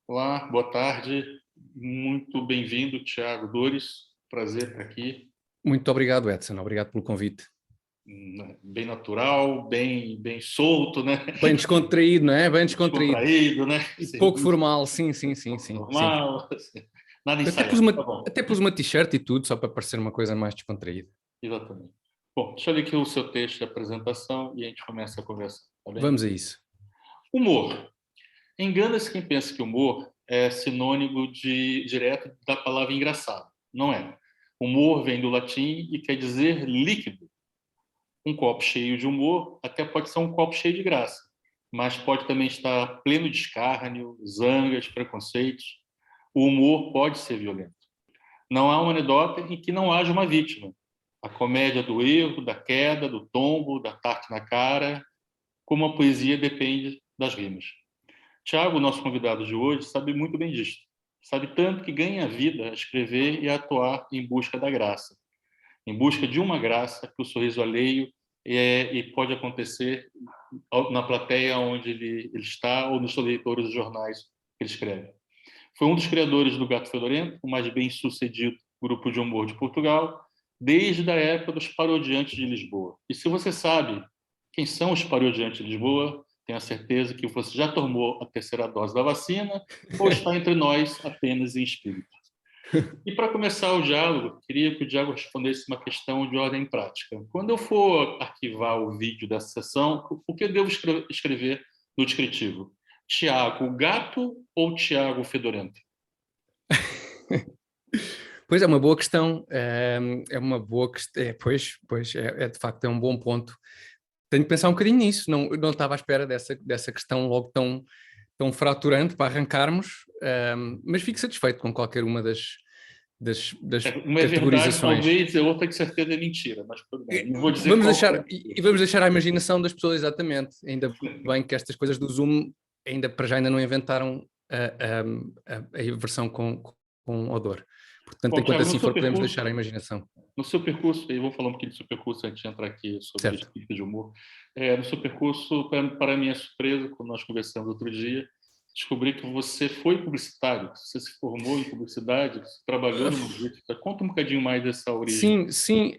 Olá, boa tarde. Muito bem-vindo, Tiago Dores. Prazer estar aqui. Muito obrigado, Edson. Obrigado pelo convite. Bem natural, bem solto, né? Bem descontraído, não é? Bem descontraído. Descontraído, né? E pouco formal, sim. Normal. Nada Até ensaiado. pus uma, Tá bom. até pus uma t-shirt e tudo, só para parecer uma coisa mais descontraída. Exatamente. Bom, deixa eu ler aqui o seu texto de apresentação e a gente começa a conversar, tá bem? Vamos a isso. Humor. Engana-se quem pensa que humor é sinônimo direto da palavra engraçado. Não é. Humor vem do latim e quer dizer líquido. Um copo cheio de humor até pode ser um copo cheio de graça, mas pode também estar pleno de escárnio, zangas, preconceitos. O humor pode ser violento. Não há uma anedota em que não haja uma vítima. A comédia do erro, da queda, do tombo, da tarte na cara, como a poesia depende das rimas. Tiago, nosso convidado de hoje, sabe muito bem disto. Sabe tanto que ganha a vida a escrever e a atuar em busca da graça, em busca de uma graça que o sorriso alheio e pode acontecer na plateia onde ele está ou nos leitores dos jornais que ele escreve. Foi um dos criadores do Gato Fedorento, o mais bem-sucedido grupo de humor de Portugal, desde a época dos Parodiantes de Lisboa. E se você sabe quem são os Parodiantes de Lisboa, tenho a certeza que você já tomou a terceira dose da vacina ou está entre nós apenas em espírito. E para começar o diálogo, queria que o Diago respondesse uma questão de ordem prática. Quando eu for arquivar o vídeo dessa sessão, o que eu devo escrever no descritivo? Tiago Gato ou Tiago Fedorento? Pois é uma boa questão. É uma boa questão. Pois, de facto é um bom ponto. Tenho que pensar um bocadinho nisso. Não estava à espera dessa questão logo tão fraturante para arrancarmos, mas fico satisfeito com qualquer uma das Uma é verdade, categorizações. talvez, e outra que certeza é mentira, mas tudo bem. Não vou dizer Vamos qual que é deixar, mentira. e vamos deixar à imaginação das pessoas, exatamente. Ainda bem que estas coisas do Zoom, ainda não inventaram a versão com odor. Portanto, Bom, enquanto Tiago, assim for, podemos deixar a imaginação. no seu percurso, e vou falar um pouquinho do seu percurso antes de entrar aqui sobre Certo. espírito de humor. No seu percurso, para minha surpresa, quando nós conversamos outro dia, descobri que você foi publicitário, você se formou em publicidade, você trabalhou numa indústria. Conta um bocadinho mais dessa origem. Sim.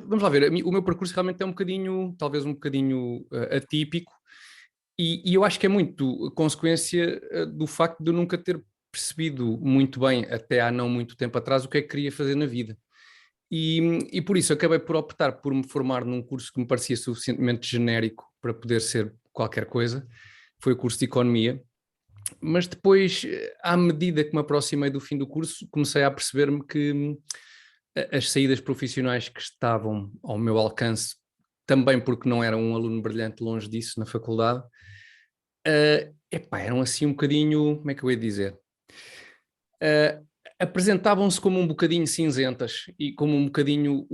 Vamos lá ver. O meu percurso realmente é talvez um bocadinho atípico, e eu acho que é muito consequência do facto de eu nunca ter percebido muito bem, até há não muito tempo atrás, o que é que queria fazer na vida. E por isso acabei por optar por me formar num curso que me parecia suficientemente genérico para poder ser qualquer coisa. Foi o curso de Economia. Mas depois, à medida que me aproximei do fim do curso, comecei a perceber-me que as saídas profissionais que estavam ao meu alcance, também porque não era um aluno brilhante longe disso na faculdade, eram assim um bocadinho, como é que eu ia dizer? Uh, Apresentavam-se como um bocadinho cinzentas e como um bocadinho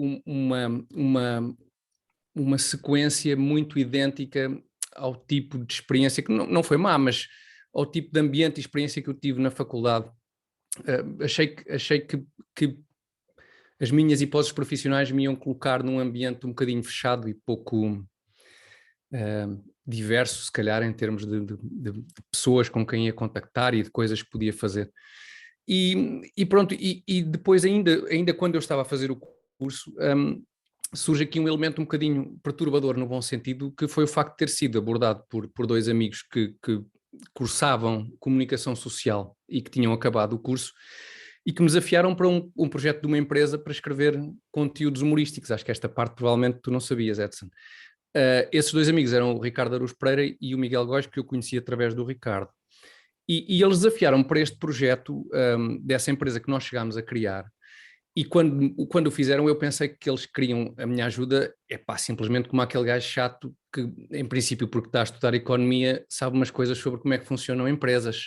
uma sequência muito idêntica ao tipo de experiência, que não foi má, mas ao tipo de ambiente e experiência que eu tive na faculdade. Achei que as minhas hipóteses profissionais me iam colocar num ambiente um bocadinho fechado e pouco diverso, se calhar, em termos de pessoas com quem ia contactar e de coisas que podia fazer. E pronto, e depois ainda quando eu estava a fazer o curso, surge aqui um elemento um bocadinho perturbador no bom sentido, que foi o facto de ter sido abordado por dois amigos que cursavam comunicação social e que tinham acabado o curso e que me desafiaram para um projeto de uma empresa para escrever conteúdos humorísticos. Acho que esta parte provavelmente tu não sabias, Edson. Esses dois amigos eram o Ricardo Aruz Pereira e o Miguel Góes, que eu conheci através do Ricardo. E eles desafiaram para este projeto dessa empresa que nós chegámos a criar. E quando o fizeram, eu pensei que eles queriam a minha ajuda, simplesmente como aquele gajo chato que, em princípio, porque está a estudar economia, sabe umas coisas sobre como é que funcionam empresas.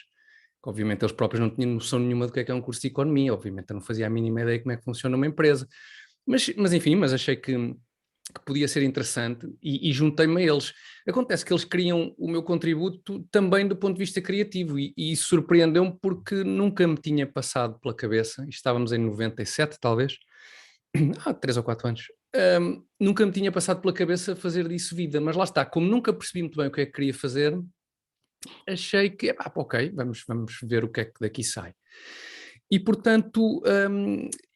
Que, obviamente, eles próprios não tinham noção nenhuma do que é um curso de economia, obviamente, eu não fazia a mínima ideia de como é que funciona uma empresa. Mas enfim, achei que podia ser interessante e juntei-me a eles. Acontece que eles queriam o meu contributo também do ponto de vista criativo e surpreendeu-me porque nunca me tinha passado pela cabeça, estávamos em 97 talvez, há 3 ou 4 anos, nunca me tinha passado pela cabeça fazer disso vida, mas lá está, como nunca percebi muito bem o que é que queria fazer, achei que, ok, vamos ver o que é que daqui sai. E, portanto,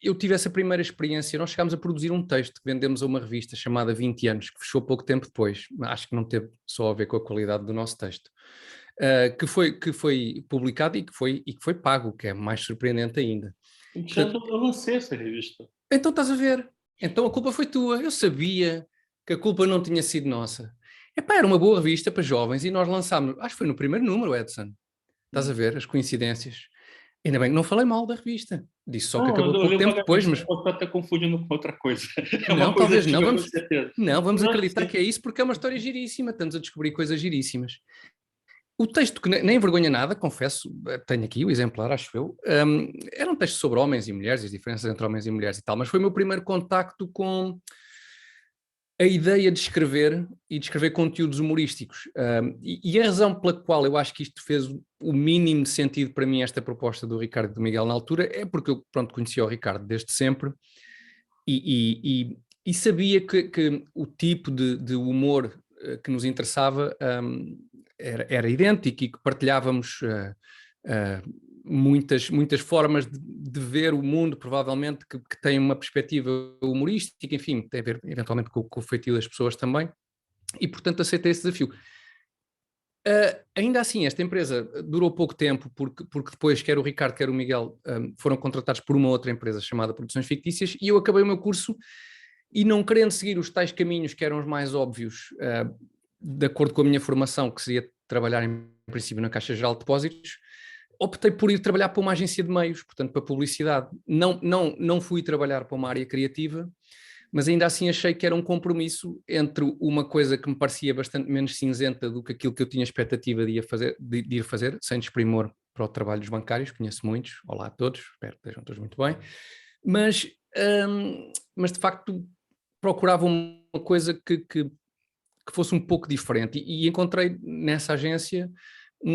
eu tive essa primeira experiência. Nós chegámos a produzir um texto que vendemos a uma revista chamada 20 anos, que fechou pouco tempo depois. Acho que não teve só a ver com a qualidade do nosso texto. Que foi publicado e que foi pago, que é mais surpreendente ainda. Alexandre, eu lancei essa revista. Então estás a ver? Então a culpa foi tua. Eu sabia que a culpa não tinha sido nossa. Era uma boa revista para jovens e nós lançámos, acho que foi no primeiro número, Edson. Estás a ver as coincidências? Ainda bem que não falei mal da revista. Disse só que Não, acabou eu pouco li tempo depois, vagamente, mas você pode estar até confundindo com outra coisa. É não, uma coisa talvez não. antiga, com certeza. Não, vamos Mas eu acho acreditar que que é isso porque é uma história giríssima. Estamos a descobrir coisas giríssimas. O texto, que nem envergonha nada, confesso, tenho aqui o exemplar, acho eu, era um texto sobre homens e mulheres, as diferenças entre homens e mulheres e tal, mas foi o meu primeiro contacto com a ideia de escrever e de escrever conteúdos humorísticos. E a razão pela qual eu acho que isto fez o mínimo de sentido para mim, esta proposta do Ricardo e do Miguel na altura, é porque eu, pronto, conhecia o Ricardo desde sempre e sabia que o tipo de humor que nos interessava era idêntico e que partilhávamos muitas formas de ver o mundo, provavelmente, que têm uma perspectiva humorística, enfim, tem a ver eventualmente com o feitio das pessoas também, e portanto aceitei esse desafio. Ainda assim, esta empresa durou pouco tempo, porque depois, quer o Ricardo, quer o Miguel, foram contratados por uma outra empresa chamada Produções Fictícias, e eu acabei o meu curso e não querendo seguir os tais caminhos que eram os mais óbvios, de acordo com a minha formação, que seria trabalhar em princípio na Caixa Geral de Depósitos, optei por ir trabalhar para uma agência de meios, portanto para publicidade. Não fui trabalhar para uma área criativa, mas ainda assim achei que era um compromisso entre uma coisa que me parecia bastante menos cinzenta do que aquilo que eu tinha expectativa de ir fazer, sem desprimor para o trabalho dos bancários, conheço muitos, olá a todos, espero que estejam todos muito bem, mas de facto procurava uma coisa que fosse um pouco diferente e encontrei nessa agência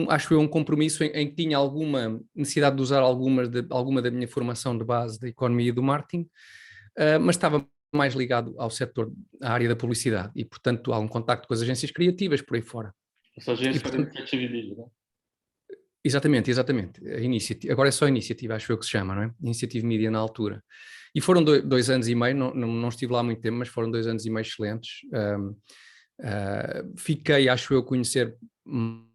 acho eu um compromisso em que tinha alguma necessidade de usar alguma da minha formação de base da economia e do marketing, mas estava mais ligado ao setor, à área da publicidade e portanto há um contacto com as agências criativas por aí fora. essa agência E, era portanto, Iniciative Media, né? exatamente. Agora é só Iniciativa, acho eu que se chama, não é? Iniciative Media na altura. E foram 2 anos e meio, não estive lá muito tempo, mas foram 2 anos e meio excelentes. Fiquei, acho eu, a conhecer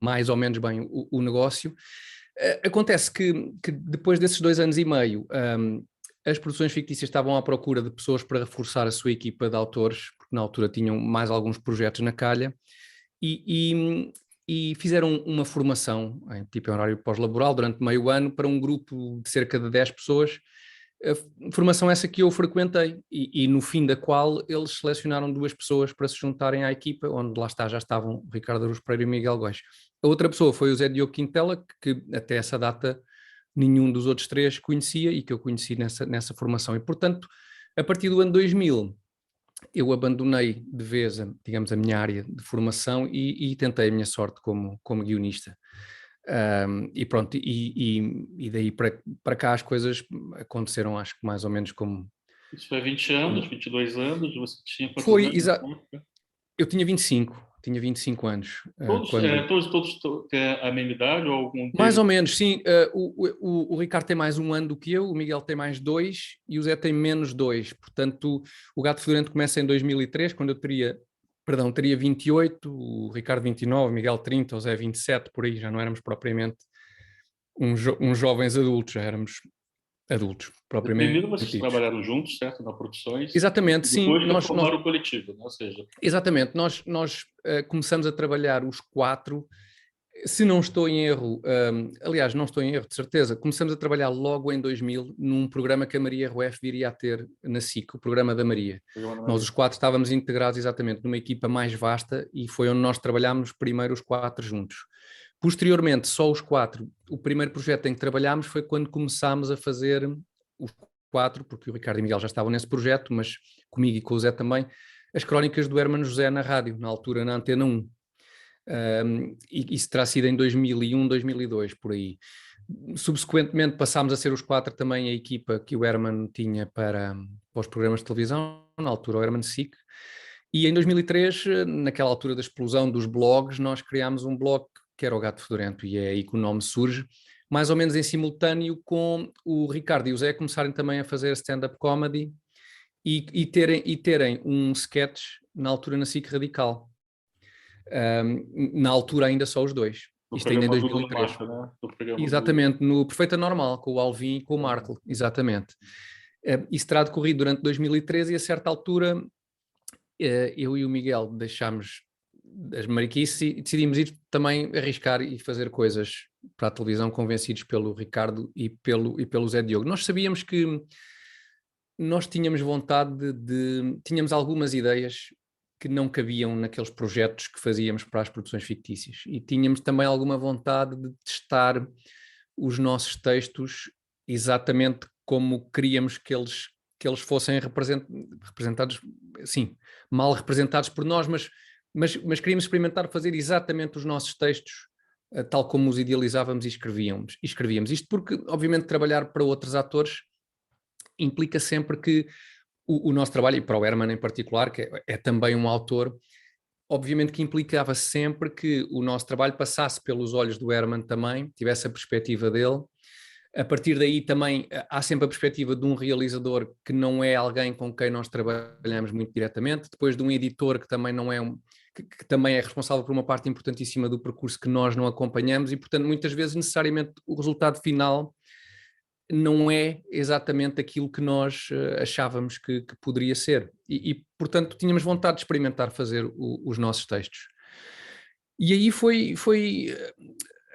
mais ou menos bem o negócio. Acontece que depois desses 2 anos e meio, as produções fictícias estavam à procura de pessoas para reforçar a sua equipa de autores, porque na altura tinham mais alguns projetos na calha, e fizeram uma formação, em horário pós-laboral, durante meio ano, para um grupo de cerca de 10 pessoas, formação essa que eu frequentei e no fim da qual eles selecionaram 2 pessoas para se juntarem à equipa, onde lá está, já estavam o Ricardo Araújo Pereira e o Miguel Góes. A outra pessoa foi o Zé Diogo Quintela, que até essa data nenhum dos outros 3 conhecia e que eu conheci nessa formação. E, portanto, a partir do ano 2000, eu abandonei de vez, digamos, a minha área de formação e tentei a minha sorte como guionista. E pronto, e daí para cá as coisas aconteceram, acho que mais ou menos como... Isso foi 20 anos, 22 anos, você tinha quantos Foi, anos? eu tinha 25 anos. Quando... Todos têm a mesma idade ou algum Mais deles? ou menos, sim. O Ricardo tem mais 1 ano do que eu, o Miguel tem mais 2 e o Zé tem menos 2. Portanto, o Gato Fedorento começa em 2003, quando eu teria 28, o Ricardo 29, o Miguel 30, o Zé 27, por aí, já não éramos propriamente uns jovens adultos, já éramos adultos, propriamente Primeiro vocês ditos. trabalharam juntos, certo, na produções, Exatamente, e sim. depois para formar o coletivo, né? Ou seja... Exatamente, nós começamos a trabalhar os 4, se não estou em erro, aliás, não estou em erro, de certeza, começamos a trabalhar logo em 2000 num programa que a Maria RUF viria a ter na SIC, o programa da Maria. Nós os 4 estávamos integrados exatamente numa equipa mais vasta e foi onde nós trabalhámos primeiro os 4 juntos. Posteriormente, só os 4, o primeiro projeto em que trabalhámos foi quando começámos a fazer os 4, porque o Ricardo e o Miguel já estavam nesse projeto, mas comigo e com o Zé também, as crónicas do Hermano José na rádio, na altura na Antena 1. E isso terá sido em 2001, 2002, por aí. Subsequentemente passámos a ser os 4 também a equipa que o Herman tinha para os programas de televisão, na altura o Herman SIC, e em 2003, naquela altura da explosão dos blogs, nós criámos um blog que era o Gato Fedorento, e é aí que o nome surge, mais ou menos em simultâneo com o Ricardo e o Zé começarem também a fazer stand-up comedy e terem um sketch na altura na SIC Radical. Na altura ainda só os dois. No Isto ainda em programa do 2003. Marco, né? No programa Exatamente, no Perfeita Normal, com o Alvin e com o Marco, exatamente. Isso terá decorrido durante 2013 e a certa altura eu e o Miguel deixámos as mariquices e decidimos ir também arriscar e fazer coisas para a televisão, convencidos pelo Ricardo e pelo Zé Diogo. Nós sabíamos que nós tínhamos vontade tínhamos algumas ideias que não cabiam naqueles projetos que fazíamos para as produções fictícias e tínhamos também alguma vontade de testar os nossos textos exatamente como queríamos que eles fossem representados, sim, mal representados por nós, mas queríamos experimentar fazer exatamente os nossos textos tal como os idealizávamos e escrevíamos. Isto porque, obviamente, trabalhar para outros atores implica sempre que o nosso trabalho, e para o Herman em particular, que é também um autor, obviamente que implicava sempre que o nosso trabalho passasse pelos olhos do Herman também, tivesse a perspectiva dele. A partir daí também há sempre a perspectiva de um realizador que não é alguém com quem nós trabalhamos muito diretamente, depois de um editor que também não é que também é responsável por uma parte importantíssima do percurso que nós não acompanhamos e, portanto, muitas vezes necessariamente o resultado final não é exatamente aquilo que nós achávamos que poderia ser. Portanto, tínhamos vontade de experimentar fazer os nossos textos. E aí foi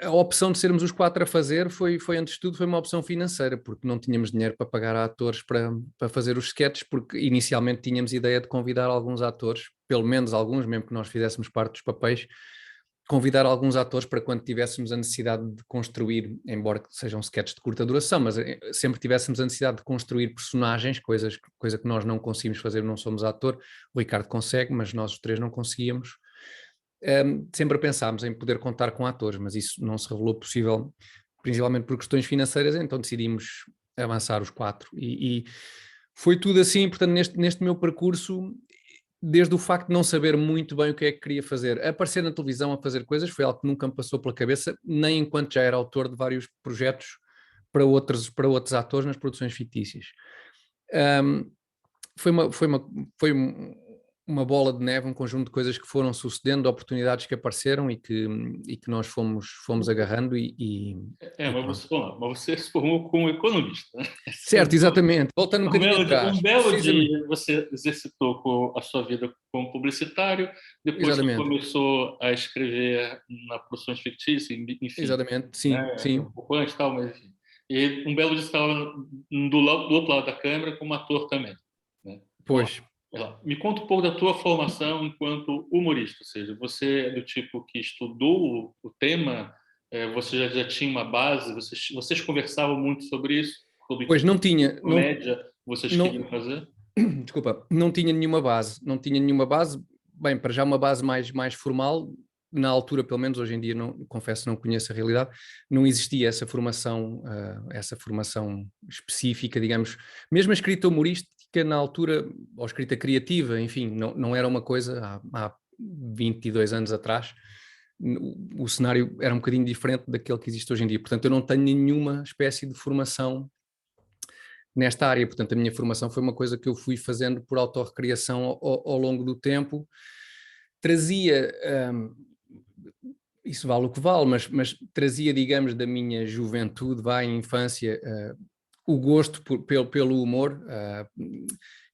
a opção de sermos os 4 a fazer foi antes de tudo, foi uma opção financeira, porque não tínhamos dinheiro para pagar a atores para fazer os sketches, porque inicialmente tínhamos ideia de convidar alguns atores, pelo menos alguns, mesmo que nós fizéssemos parte dos papéis, convidar alguns atores para quando tivéssemos a necessidade de construir, embora sejam sketches de curta duração, mas sempre tivéssemos a necessidade de construir personagens, coisa que nós não conseguimos fazer, não somos ator. O Ricardo consegue, mas nós os 3 não conseguíamos. Sempre pensámos em poder contar com atores, mas isso não se revelou possível, principalmente por questões financeiras, então decidimos avançar os 4. E foi tudo assim, portanto, neste meu percurso, desde o facto de não saber muito bem o que é que queria fazer, aparecer na televisão a fazer coisas, foi algo que nunca me passou pela cabeça, nem enquanto já era autor de vários projetos para outros atores nas produções fictícias. Foi uma bola de neve, um conjunto de coisas que foram sucedendo, oportunidades que apareceram e que nós fomos agarrando mas você se formou como economista, né? Certo, exatamente. Voltando um bocadinho Um atrás. belo Precisamente. dia você exercitou a sua vida como publicitário, depois você Exatamente. começou a escrever na produções fictícias, enfim, Exatamente. Sim, né? sim. Um pouco antes e tal, mas enfim. E um belo dia você estava do outro lado da câmera como ator também, né? Bom, Pois. me conta um pouco da tua formação enquanto humorista, ou seja, você é do tipo que estudou o tema, você já tinha uma base, vocês conversavam muito sobre isso, sobre que Pois não tipo de tinha, comédia vocês não, queriam fazer? desculpa, não tinha nenhuma base, bem, para já uma base mais formal, na altura, pelo menos hoje em dia, não, confesso, não conheço a realidade, não existia essa formação específica, digamos, mesmo a escrita humorística na altura, ou escrita criativa, enfim, não era uma coisa há 22 anos atrás, o cenário era um bocadinho diferente daquele que existe hoje em dia, portanto eu não tenho nenhuma espécie de formação nesta área. Portanto, a minha formação foi uma coisa que eu fui fazendo por autorrecriação ao longo do tempo. Trazia, isso vale o que vale, mas trazia, digamos, da minha juventude, infância, o gosto pelo humor.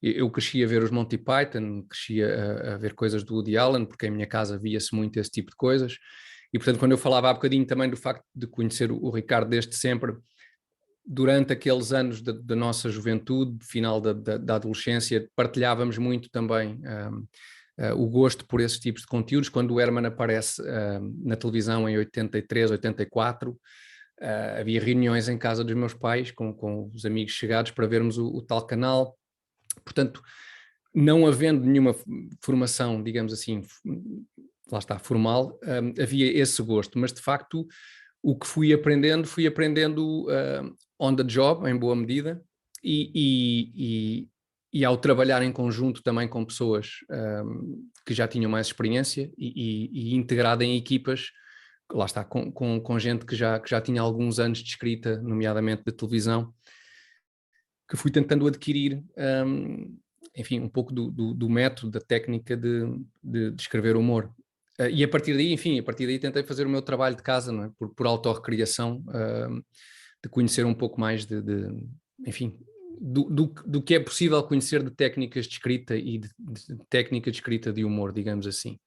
Eu cresci a ver os Monty Python, cresci a ver coisas do Woody Allen, porque em minha casa via-se muito esse tipo de coisas. E, portanto, quando eu falava há bocadinho também do facto de conhecer o Ricardo desde sempre, durante aqueles anos da nossa juventude, final da adolescência, partilhávamos muito também o gosto por esses tipos de conteúdos. Quando o Herman aparece na televisão em 83, 84, havia reuniões em casa dos meus pais com os amigos chegados para vermos o tal canal. Portanto, não havendo nenhuma formação, digamos assim, lá está, formal, havia esse gosto, mas de facto o que fui aprendendo on the job, em boa medida, e ao trabalhar em conjunto também com pessoas que já tinham mais experiência e integrado em equipas, lá está, com gente que já tinha alguns anos de escrita, nomeadamente de televisão, que fui tentando adquirir, enfim, um pouco do método, da técnica de escrever humor. E a partir daí, enfim, a partir daí tentei fazer o meu trabalho de casa, não é? Por autorrecriação, de conhecer um pouco mais enfim, do que é possível conhecer de técnicas de escrita e de técnica de escrita de humor, digamos assim.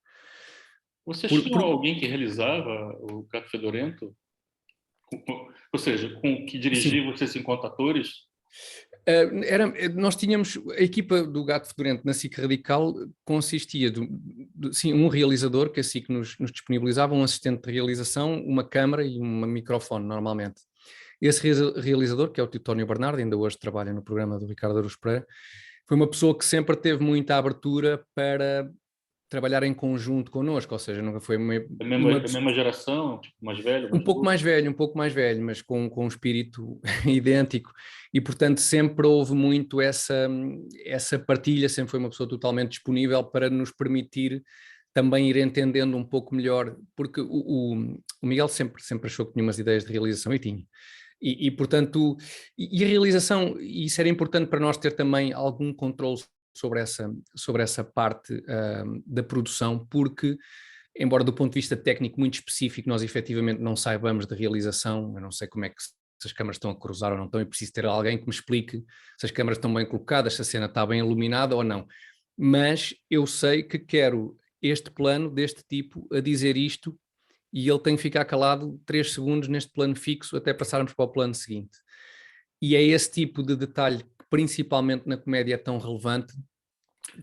Vocês tinham alguém que realizava o Gato Fedorento? Ou seja, que dirigia sim. vocês enquanto atores? Nós tínhamos a equipa do Gato Fedorento na SIC Radical, consistia sim, um realizador que a SIC nos disponibilizava, um assistente de realização, uma câmara e um microfone, normalmente. Esse realizador, que é o Titónio Bernardo, ainda hoje trabalha no programa do Ricardo Araújo Pereira, foi uma pessoa que sempre teve muita abertura para trabalhar em conjunto connosco, ou seja, nunca foi A mesma geração, tipo, mais velho, mais novo? um pouco mais velho, mas com um espírito idêntico, e portanto sempre houve muito essa partilha, sempre foi uma pessoa totalmente disponível para nos permitir também ir entendendo um pouco melhor, porque o Miguel sempre achou que tinha umas ideias de realização e tinha. Portanto, a realização, e isso era importante para nós ter também algum controle sobre essa parte da produção, porque, embora do ponto de vista técnico muito específico nós efetivamente não saibamos de realização, eu não sei como é que se as câmaras estão a cruzar ou não estão, e preciso ter alguém que me explique se as câmaras estão bem colocadas, se a cena está bem iluminada ou não. Mas eu sei que quero este plano deste tipo a dizer isto, e ele tem que ficar calado 3 segundos neste plano fixo até passarmos para o plano seguinte. E é esse tipo de detalhe que principalmente na comédia é tão relevante,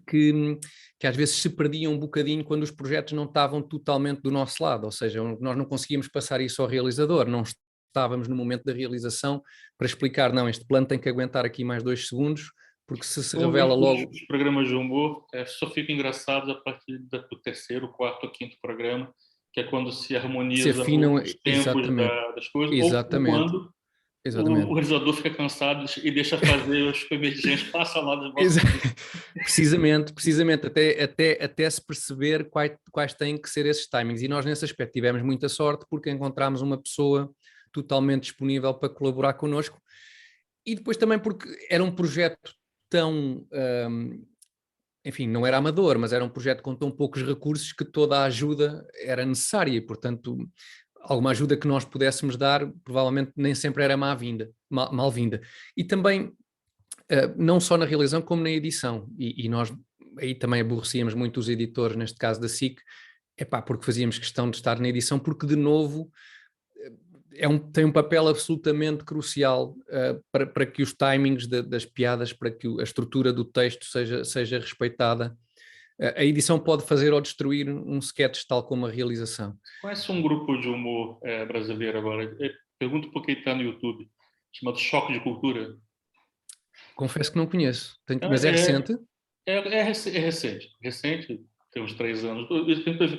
que às vezes se perdia um bocadinho quando os projetos não estavam totalmente do nosso lado, ou seja, nós não conseguíamos passar isso ao realizador, não estávamos no momento da realização para explicar, não, este plano tem que aguentar aqui mais 2 segundos, porque se revela logo... Os programas de humor só ficam engraçados a partir do terceiro, quarto ou quinto programa, que é quando se Se harmoniza afinam, os tempos exatamente, das coisas, ou exatamente, quando o exatamente. realizador fica cansado e deixa fazer os comediantes passam lá de volta. Precisamente, até se perceber quais têm que ser esses timings. E nós, nesse aspecto, tivemos muita sorte porque encontramos uma pessoa totalmente disponível para colaborar connosco, e depois também porque era um projeto tão, enfim, não era amador, mas era um projeto com tão poucos recursos que toda a ajuda era necessária, e portanto alguma ajuda que nós pudéssemos dar provavelmente nem sempre era mal-vinda. E também não só na realização como na edição, e nós aí também aborrecíamos muito os editores, neste caso da SIC, porque fazíamos questão de estar na edição, porque de novo tem um papel absolutamente crucial para que os timings das piadas, para que a estrutura do texto seja respeitada. A edição pode fazer ou destruir um sketch, tal como a realização. Conhece um grupo de humor brasileiro agora? Pergunto porque está no YouTube, chamado Choque de Cultura. Confesso que não conheço, mas é recente? É recente, tem uns 3 anos.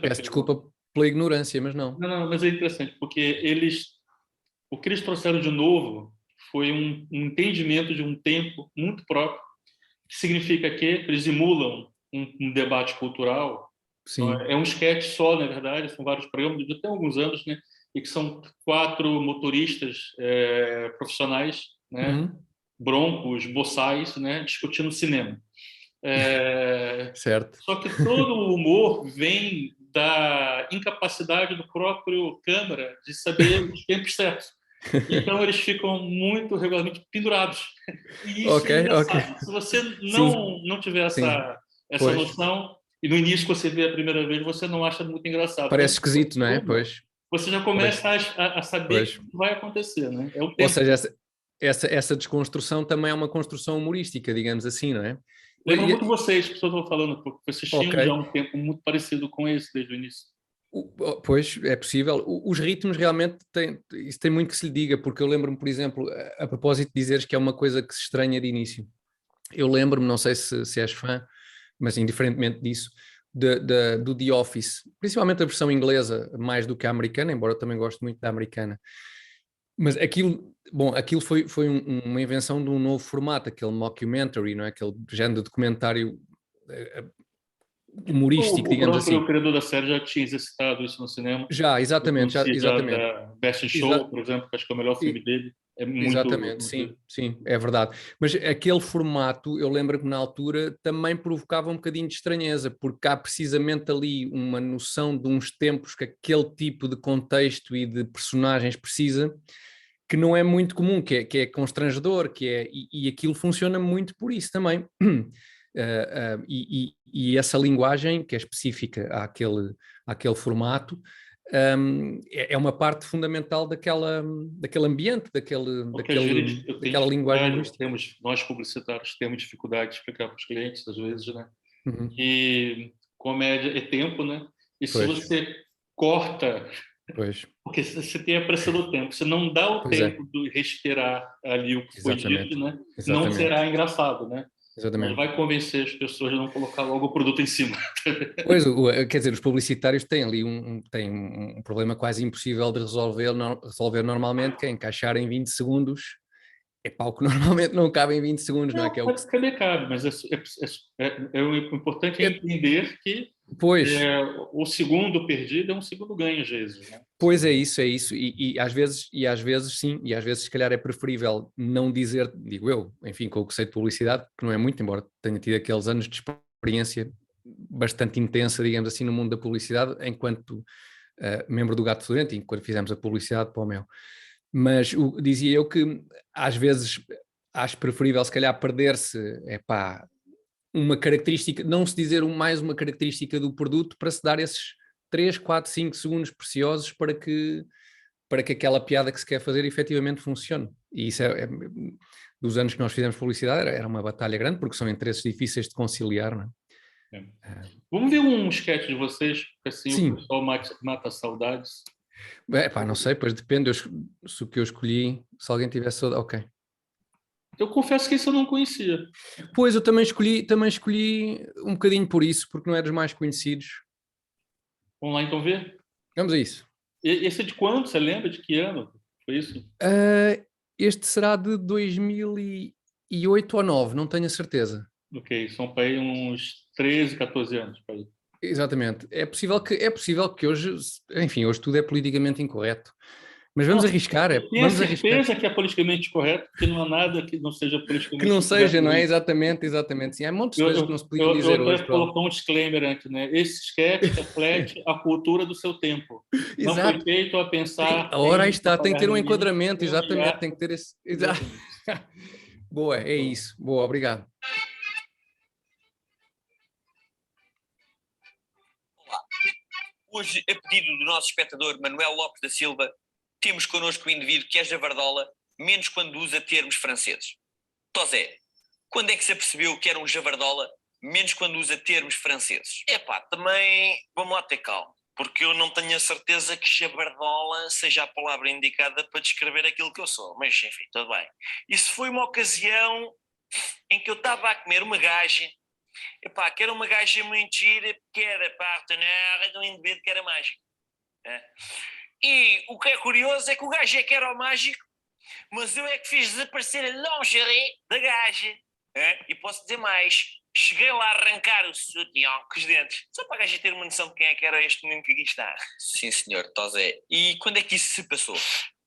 Peço desculpa pela ignorância, mas não. Não, mas é interessante, porque o que eles trouxeram de novo foi um entendimento de um tempo muito próprio, que significa que eles emulam um debate cultural. Sim. Então, é um sketch só, na verdade, são vários programas, de até alguns anos, né? E que são 4 motoristas profissionais, né? Broncos, boçais, né? Discutindo cinema. Certo. Só que todo o humor vem da incapacidade do próprio câmara de saber os tempos certos. Então eles ficam muito regularmente pendurados. E isso é engraçado. Se você não tiver essa noção, e no início que você vê a primeira vez, você não acha muito engraçado. Parece esquisito, não é? Pois. Você já começa a saber o que vai acontecer, né? É o tempo. Ou seja, essa desconstrução também é uma construção humorística, digamos assim, não é? Lembra muito vocês, que eu estou falando, porque vocês tinham já um tempo muito parecido com esse desde o início. Pois, é possível. Os ritmos realmente isso tem muito que se lhe diga, porque eu lembro-me, por exemplo, a propósito de dizeres que é uma coisa que se estranha de início. Eu lembro-me, não sei se és fã, mas indiferentemente disso, do The Office, principalmente a versão inglesa, mais do que a americana, embora eu também goste muito da americana. Mas aquilo foi uma invenção de um novo formato, aquele mockumentary, não é? Aquele género de documentário humorístico, O digamos assim. próprio criador da série já tinha exercitado isso no cinema. Já, exatamente, exatamente. Da Best in Show, por exemplo, que acho que é o melhor filme dele. É Exatamente, muito... sim, é verdade. Mas aquele formato, eu lembro que na altura também provocava um bocadinho de estranheza, porque há precisamente ali uma noção de uns tempos que aquele tipo de contexto e de personagens precisa, que não é muito comum, que é constrangedor, e aquilo funciona muito por isso também. E essa linguagem que é específica àquele formato, é uma parte fundamental daquele ambiente, Porque às vezes eu tenho daquela linguagem dificuldade, humorística. nós publicitários temos dificuldade de explicar para os clientes, às vezes, né? Uhum. E comédia é tempo, né? E se Pois, você corta, pois, porque você tem a pressa do tempo, você não dá o pois é, tempo de respirar ali o que foi dito, exatamente, né? Não exatamente, será engraçado, né? Não exatamente. vai convencer as pessoas a não colocar logo o produto em cima. Pois, quer dizer, os publicitários têm ali têm um problema quase impossível de resolver normalmente, que é encaixar em 20 segundos. É pá, o que normalmente não cabe em 20 segundos, não é? Não, Que é o que, cadê cabe, mas o importante é é, entender que pois, o segundo perdido é um segundo ganho, às vezes, né? pois é isso, e às vezes sim, e às vezes se calhar é preferível não dizer, digo eu, enfim, com o que sei de publicidade, que não é muito, embora tenha tido aqueles anos de experiência bastante intensa, digamos assim, no mundo da publicidade, enquanto membro do Gato Fedorento, enquanto fizemos a publicidade para o Mel. Mas dizia eu que às vezes acho preferível se calhar perder-se, epá, uma característica, não se dizer mais uma característica do produto para se dar esses 3, 4, 5 segundos preciosos para que aquela piada que se quer fazer efetivamente funcione. E isso dos anos que nós fizemos publicidade era uma batalha grande, porque são interesses difíceis de conciliar, não É. é? Vamos ver um sketch de vocês, porque assim o Sim, pessoal mata saudades. epá, não sei, pois depende, se o que eu escolhi, se alguém tivesse saudade, ok. Eu confesso que isso eu não conhecia. Pois, eu também escolhi um bocadinho por isso, porque não é dos mais conhecidos. Vamos lá então ver. Vamos a isso. Esse é de quando? Você lembra de que ano? Foi isso? Ah, este será de 2008 ou 9, não tenho a certeza. Ok, são para aí uns 13, 14 anos. Para aí. Exatamente. É possível que hoje, enfim, hoje tudo é politicamente incorreto. Mas vamos Não, arriscar, eu tenho a vamos arriscar. certeza que é politicamente correto, porque não há nada que não seja Que não politicamente seja, correto não é? hoje. Exatamente, exatamente. Sim, há montes de Eu, coisas que não eu, se podiam eu, eu dizer até hoje, vou pronto. colocar um disclaimer antes, né? Esse sketch reflete a cultura do seu tempo. Não foi Exato. feito a pensar Ora, aí em está, tem que apagar ter um ninguém, enquadramento, em exatamente, humilhar. tem que ter esse. Exato. Exatamente. Boa, é isso. Boa, obrigado. Hoje, a pedido do nosso espectador Manuel Lopes da Silva, temos connosco o indivíduo que é javardola, menos quando usa termos franceses. Tosé, quando é que se apercebeu que era um javardola, menos quando usa termos franceses? Epá, também vamos lá ter calma, porque eu não tenho a certeza que jabardola seja a palavra indicada para descrever aquilo que eu sou, mas enfim, tudo bem. Isso foi uma ocasião em que eu estava a comer uma gaja, epá, que era uma gaja muito gira, que era partenária de um indivíduo que era mágico. É. E o que é curioso é que o gajo é que era o mágico, mas eu é que fiz desaparecer a lingerie da gaja. É? E posso dizer mais, cheguei lá a arrancar o sutiã com os dentes, só para a gaja ter uma noção de quem é que era este menino que aqui está. Sim, senhor, Tosé. E quando é que isso se passou?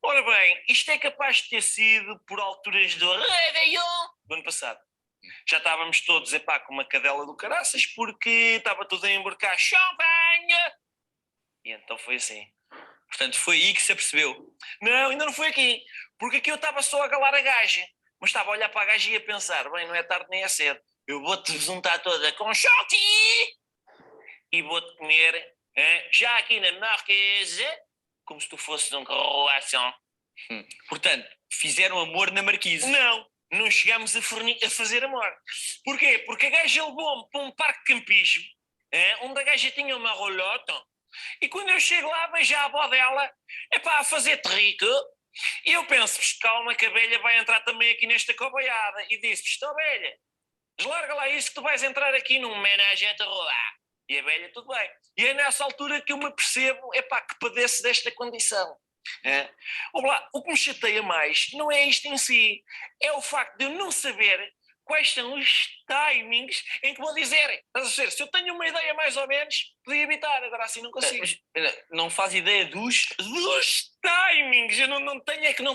Ora bem, isto é capaz de ter sido por alturas do Réveillon do ano passado. Já estávamos todos, epá, com uma cadela do caraças, porque estava tudo a embarcar champanhe. E então foi assim. Portanto, foi aí que se apercebeu. Não, ainda não foi aqui, porque aqui eu estava só a galar a gaja, mas estava a olhar para a gaja e a pensar, bem, não é tarde nem é cedo, eu vou-te juntar toda com shorty e vou-te comer, já aqui na Marquesa, como se tu fosses um croissant. Portanto, fizeram amor na Marquise. Não chegámos a fazer amor. Porquê? Porque a gaja levou-me para um parque de campismo, onde a gaja tinha uma rolota, e quando eu chego lá, vejo a avó dela, a fazer terrico, e eu penso, calma que a velha vai entrar também aqui nesta cobaiada, e disse, velha, deslarga lá isso que tu vais entrar aqui num menage à trois. E a velha, tudo bem. E é nessa altura que eu me apercebo, que padeço desta condição. O que me chateia mais não é isto em si, é o facto de eu não saber quais são os timings em que vou dizer. Estás a ver? Se eu tenho uma ideia mais ou menos, podia evitar, agora assim não consigo. Não faz ideia dos Timings, eu não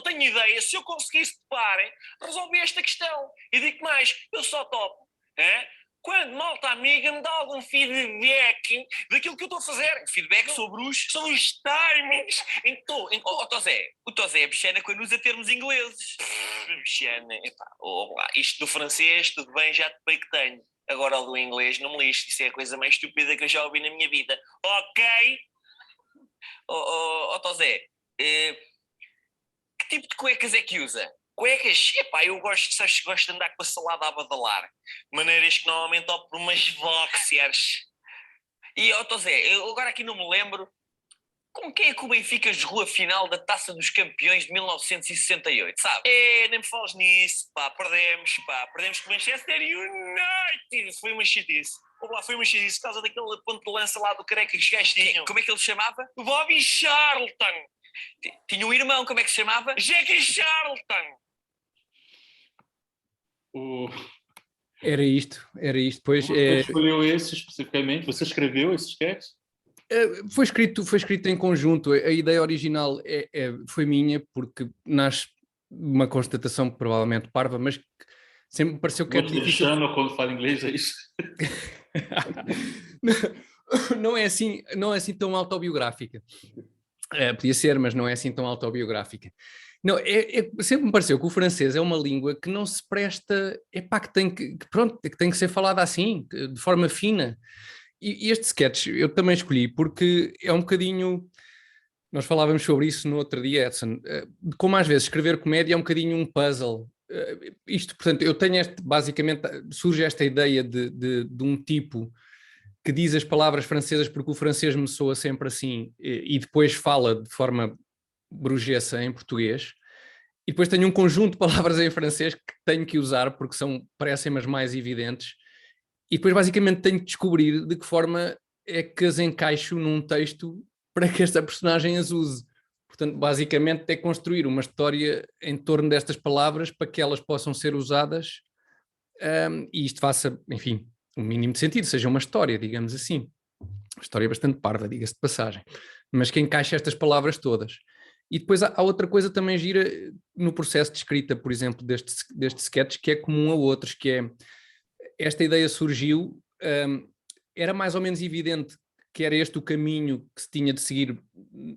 tenho ideia. Se eu conseguisse, parem, resolvi esta questão. E digo mais, eu só topo. Quando malta amiga me dá algum feedback daquilo que eu estou a fazer. Feedback sobre os timings. O Tosé é bichana quando usa termos ingleses. Bichana, isto do francês, tudo bem, já te que tenho. Agora o do inglês não me lixe, isso é a coisa mais estúpida que eu já ouvi na minha vida. Ok? Tosé, Que tipo de cuecas é que usa? Cuecas? Eu gosto de andar com a salada a badalar. Maneiras que normalmente opto por umas boxers. E Tosé, eu agora aqui não me lembro. Com quem é que o Benfica jogou a final da Taça dos Campeões de 1968, sabe? Nem me falas nisso, perdemos com o Manchester United. Foi uma chatice. Foi uma chatice por causa daquele ponto de lança lá do careca que os gajos tinham. Como é que ele se chamava? Bobby Charlton. Tinha um irmão, como é que se chamava? Jackie Charlton. Era isto. Pois, Você escolheu esse especificamente? Você escreveu esse sketch? Foi escrito em conjunto. A ideia original foi minha, porque nasce uma constatação provavelmente parva, mas que sempre me pareceu que era difícil. Quando fala inglês, é isso? Não é assim tão autobiográfica. Podia ser, mas não é assim tão autobiográfica. Não, sempre me pareceu que o francês é uma língua que não se presta, que tem que ser falada assim, de forma fina. E este sketch eu também escolhi porque é um bocadinho, nós falávamos sobre isso no outro dia, Edson, como às vezes escrever comédia é um bocadinho um puzzle. Portanto, eu tenho basicamente, surge esta ideia de um tipo que diz as palavras francesas porque o francês me soa sempre assim e depois fala de forma bruguesa em português, e depois tenho um conjunto de palavras em francês que tenho que usar porque parecem as mais evidentes, e depois basicamente tenho que descobrir de que forma é que as encaixo num texto para que esta personagem as use. Portanto, basicamente é construir uma história em torno destas palavras para que elas possam ser usadas e isto faça, enfim, um mínimo de sentido, seja uma história, digamos assim. Uma história bastante parva, diga-se de passagem, mas que encaixa estas palavras todas. E depois há outra coisa também gira no processo de escrita, por exemplo, deste sketch, que é comum a outros, que é, esta ideia surgiu, era mais ou menos evidente que era este o caminho que se tinha de seguir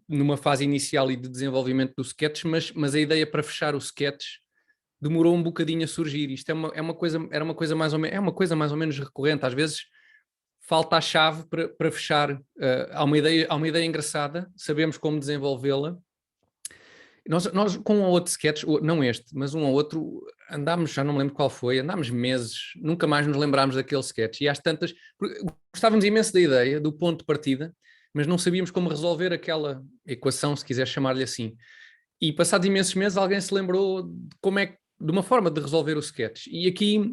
numa fase inicial e de desenvolvimento do sketch, mas a ideia para fechar o sketch demorou um bocadinho a surgir. Isto é uma coisa mais ou menos recorrente. Às vezes falta a chave para fechar. Há uma ideia engraçada, sabemos como desenvolvê-la. Nós com um ou outro sketch, não este, mas um ou outro, andámos, já não me lembro qual foi, andámos meses, nunca mais nos lembrámos daquele sketch. E às tantas, gostávamos imenso da ideia, do ponto de partida, mas não sabíamos como resolver aquela equação, se quiser chamar-lhe assim. E passados imensos meses alguém se lembrou de uma forma de resolver o sketch. E aqui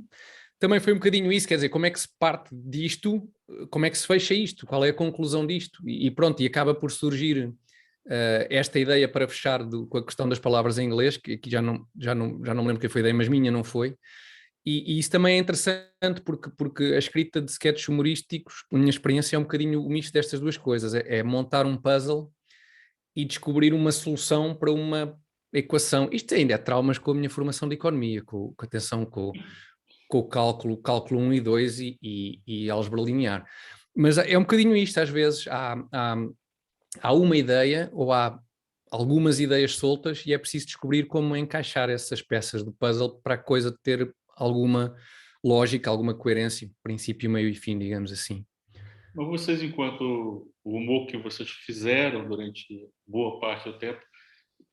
também foi um bocadinho isso, quer dizer, como é que se parte disto, como é que se fecha isto, qual é a conclusão disto? E pronto, e acaba por surgir esta ideia para fechar com a questão das palavras em inglês, que aqui já não me lembro quem foi a ideia, mas minha não foi. E isso também é interessante porque a escrita de sketches humorísticos, a minha experiência é um bocadinho o misto destas duas coisas, é montar um puzzle e descobrir uma solução para uma equação. Isto ainda é traumas com a minha formação de economia, com o cálculo 1 e 2 e álgebra linear. Mas é um bocadinho isto, às vezes há uma ideia ou há algumas ideias soltas e é preciso descobrir como encaixar essas peças do puzzle para a coisa ter alguma lógica, alguma coerência, princípio, meio e fim, digamos assim. Mas vocês, enquanto o humor que vocês fizeram durante boa parte do tempo,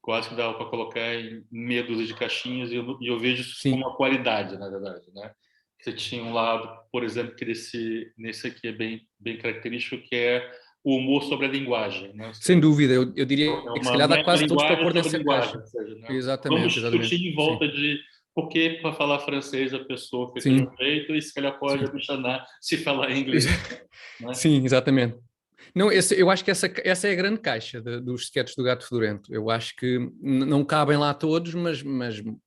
quase que dava para colocar em meia dúzia de caixinhas, e eu vejo isso como uma qualidade, na verdade, né? Você tinha um lado, por exemplo, que nesse aqui é bem característico, que é o humor sobre a linguagem, né? Sem dúvida, eu diria que se calhar dá quase todos para pôr nessa caixa. Seja, né? Exatamente. Vamos discutir em volta de por que para falar francês a pessoa fica de um jeito e se calhar pode ambicionar se falar inglês. Né? Sim, exatamente. Não, eu acho que essa é a grande caixa dos sketches do Gato Fedorento. Eu acho que não cabem lá todos, mas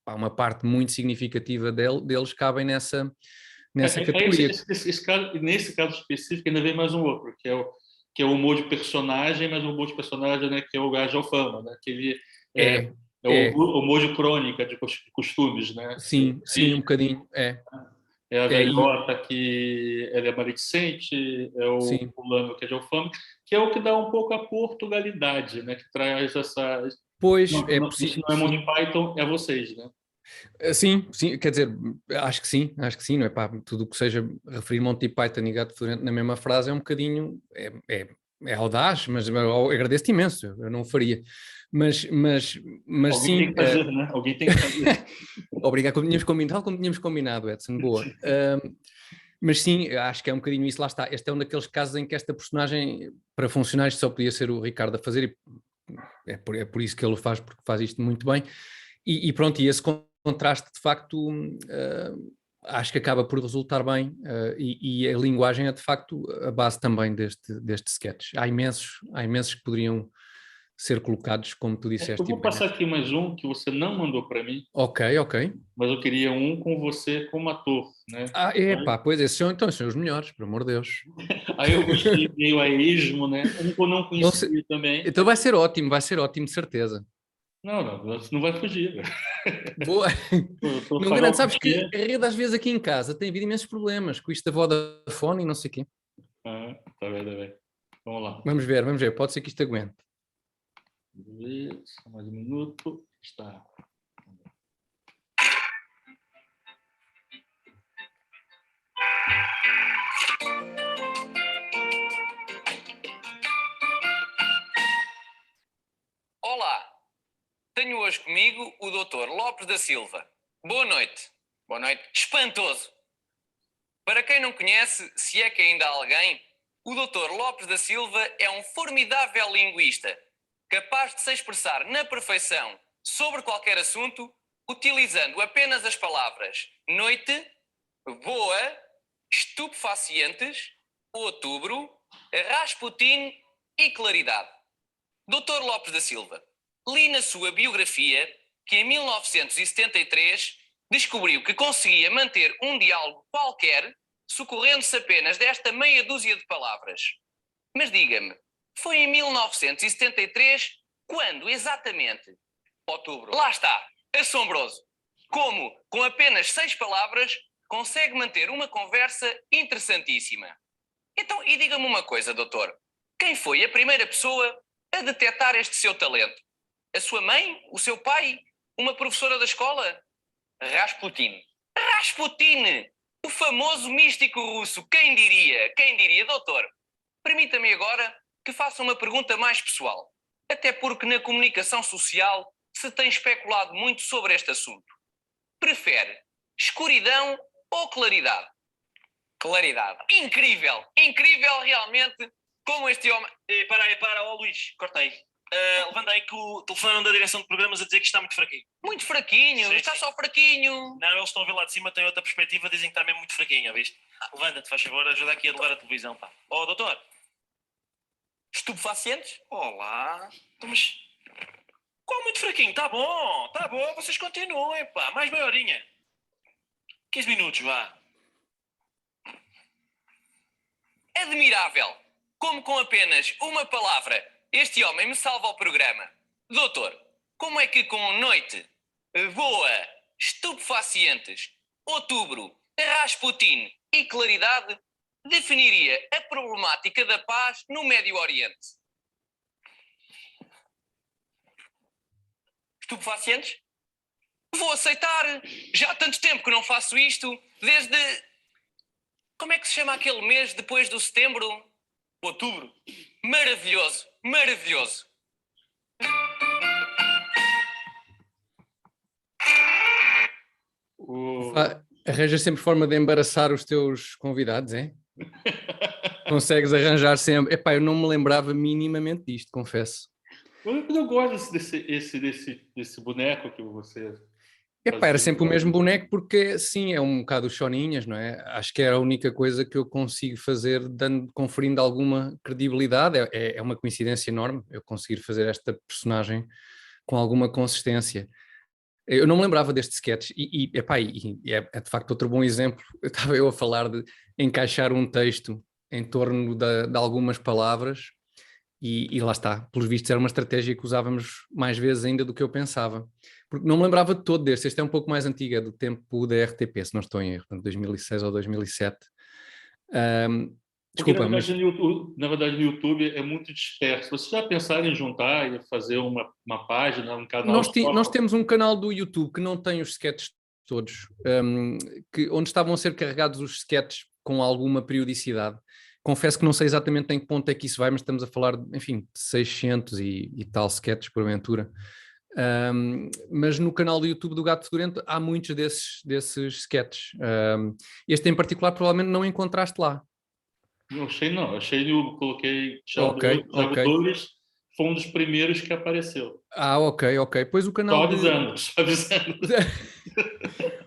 pá, uma parte muito significativa deles cabem nessa categoria. Nesse caso específico, ainda vem mais um outro, que é o humor de personagem, mas o humor de personagem, né, que é o Gajo Fama, né, que ele é, é o humor de crônica, de costumes, né? Sim, sim, um bocadinho, É a e velhota que ela é maledicente, é o sim, fulano que é de Alfama, que é o que dá um pouco a Portugalidade, né? Que traz essa... pois, Isso não é sim. Monty Python, é vocês, né? Sim, sim, quer dizer, acho que sim, não é pá, tudo o que seja referir Monty Python e Gato Fedorento na mesma frase é um bocadinho, é audaz, mas eu agradeço-te imenso, eu não o faria, mas, mas, mas Alguém tem sim, que fazer, né? Alguém tem que fazer. obrigado, como tínhamos combinado, Edson, boa. Mas sim, acho que é um bocadinho isso, lá está, este é um daqueles casos em que esta personagem, para funcionar, isto só podia ser o Ricardo a fazer, e é por isso que ele o faz, porque faz isto muito bem, e pronto, e esse contraste de facto acho que acaba por resultar bem e a linguagem é de facto a base também deste sketch. Há imensos que poderiam ser colocados, como tu Eu disseste. vou passar aqui mais um que você não mandou para mim, Ok. mas eu queria um com você como ator, né? Epá, pois esses são os melhores, por amor de Deus. Aí eu gostei meio a esmo, né? Um que eu não Não sei- conhecia também. Então vai ser ótimo, de certeza. Não, você não vai fugir. Boa. Eu tô Não garanto, falando sabes que aqui. a rede às vezes aqui em casa tem havido imensos problemas com isto da Vodafone e não sei o quê. Ah, tá bem, tá bem. Vamos lá. Vamos ver, pode ser que isto aguente. Vamos ver, só mais um minuto. Está. Olá, tenho hoje comigo o Dr. Lopes da Silva. Boa noite. Boa noite. Espantoso. Para quem não conhece, se é que ainda há alguém, o Dr. Lopes da Silva é um formidável linguista, capaz de se expressar na perfeição sobre qualquer assunto, utilizando apenas as palavras noite, boa, estupefacientes, outubro, Rasputin e claridade. Dr. Lopes da Silva, li na sua biografia que em 1973 descobriu que conseguia manter um diálogo qualquer socorrendo-se apenas desta meia dúzia de palavras. Mas diga-me, foi em 1973 quando exatamente? Outubro. Lá está, assombroso. Como, com apenas 6 palavras, consegue manter uma conversa interessantíssima. Então, e diga-me uma coisa, doutor. Quem foi a primeira pessoa a detectar este seu talento? A sua mãe? O seu pai? Uma professora da escola? Rasputin. Rasputin! O famoso místico russo. Quem diria? Quem diria, doutor? Permita-me agora que faça uma pergunta mais pessoal. Até porque na comunicação social se tem especulado muito sobre este assunto. Prefere escuridão ou claridade? Claridade. Incrível! Incrível realmente como este homem... Para, Luís, cortei. Levantei que o telefone da direção de programas a dizer que está muito fraquinho. Muito fraquinho, Sim, está sim. só fraquinho. Não, eles estão a ver lá de cima, têm outra perspectiva, dizem que está mesmo muito fraquinho, viste? Levanta-te, faz favor, ajuda aqui a levar a televisão, pá. Oh, doutor. Estupefacientes? Olá. Mas... Qual muito fraquinho? Está bom, vocês continuem, pá. Mais meia horinha. 15 minutos, vá. Admirável! Como com apenas uma palavra este homem me salva o programa. Doutor, como é que com noite, boa, estupefacientes, outubro, Rasputin e claridade definiria a problemática da paz no Médio Oriente? Estupefacientes? Vou aceitar. Já há tanto tempo que não faço isto, desde... Como é que se chama aquele mês depois do setembro? Outubro. Maravilhoso, maravilhoso. Arranjas sempre forma de embaraçar os teus convidados, é? Consegues arranjar sempre. Epá, eu não me lembrava minimamente disto, confesso. Eu gosto desse boneco que você Epá, era sempre o mesmo boneco porque, sim, é um bocado os choninhas, não é? Acho que é a única coisa que eu consigo fazer conferindo alguma credibilidade. É uma coincidência enorme eu conseguir fazer esta personagem com alguma consistência. Eu não me lembrava deste sketch epá, é de facto outro bom exemplo. Estava eu a falar de encaixar um texto em torno de algumas palavras e lá está. Pelos vistos era uma estratégia que usávamos mais vezes ainda do que eu pensava. Porque não me lembrava de todo deste. Este é um pouco mais antigo, é do tempo da RTP, se não estou em erro, 2006 ou 2007. Porque, Desculpa, mas na verdade, no YouTube é muito disperso. Vocês já pensaram em juntar e fazer uma página, um canal nós só? temos um canal do YouTube que não tem os sketches todos, onde estavam a ser carregados os sketches com alguma periodicidade. Confesso que não sei exatamente em que ponto é que isso vai, mas estamos a falar, enfim, de 600 e tal sketches porventura. Mas no canal do YouTube do Gato Fedorento há muitos desses sketches. Este em particular provavelmente não encontraste lá. Não achei, não. Achei, eu coloquei Thiago Ok, Thiago ok. Dores, foi um dos primeiros que apareceu. Ok. Pois o Só canal avisando, só avisando.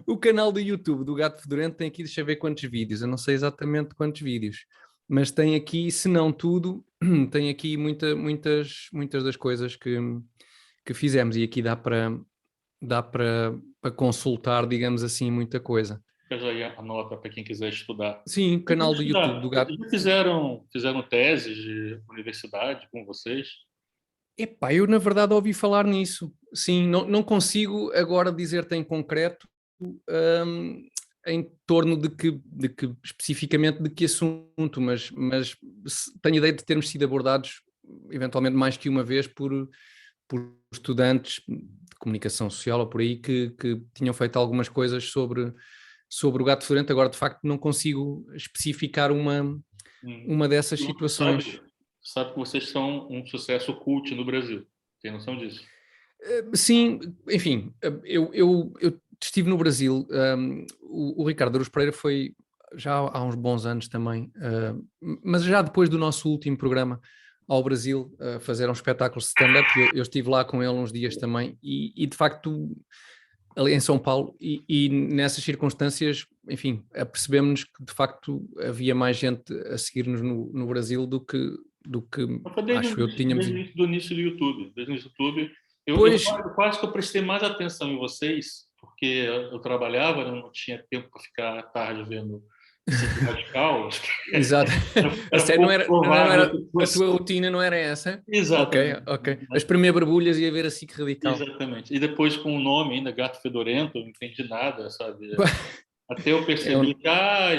o canal do YouTube do Gato Fedorento tem aqui, deixa eu ver quantos vídeos, eu não sei exatamente quantos vídeos, mas tem aqui, se não tudo, tem aqui muitas das coisas que fizemos e aqui dá para consultar, digamos assim, muita coisa. Fica já aí a nota para quem quiser estudar. Sim, canal do YouTube do Gato. Já fizeram teses de universidade com vocês? Epá, eu na verdade ouvi falar nisso. Sim, não consigo agora dizer-te em concreto em torno de que especificamente de que assunto, mas tenho ideia de termos sido abordados eventualmente mais que uma vez por estudantes de comunicação social ou por aí que tinham feito algumas coisas sobre o Gato Fedorento. Agora de facto não consigo especificar uma dessas situações. Sabe que vocês são um sucesso cult no Brasil. Tem noção disso? Sim, enfim, eu estive no Brasil. O Ricardo Aruz Pereira foi já há uns bons anos também, mas já depois do nosso último programa ao Brasil, fazer um espetáculo de stand-up. Eu estive lá com ele uns dias também e de facto ali em São Paulo e nessas circunstâncias, enfim, apercebemos-nos que de facto havia mais gente a seguir-nos no Brasil do que Foi desde, acho eu tínhamos. desde o início do YouTube. Desde o início do YouTube. Eu Pois, quase que eu prestei mais atenção em vocês, porque eu trabalhava, né, não tinha tempo para ficar à tarde vendo Ciclo Radical. exato. A Era sério, pouco não era provável que a fosse. tua rotina não era essa? Exatamente. Ok. As primeiras borbulhas ia ver a SIC Radical. Exatamente. E depois com o nome ainda, Gato Fedorento, eu não entendi nada, sabe? Até eu É, percebi que,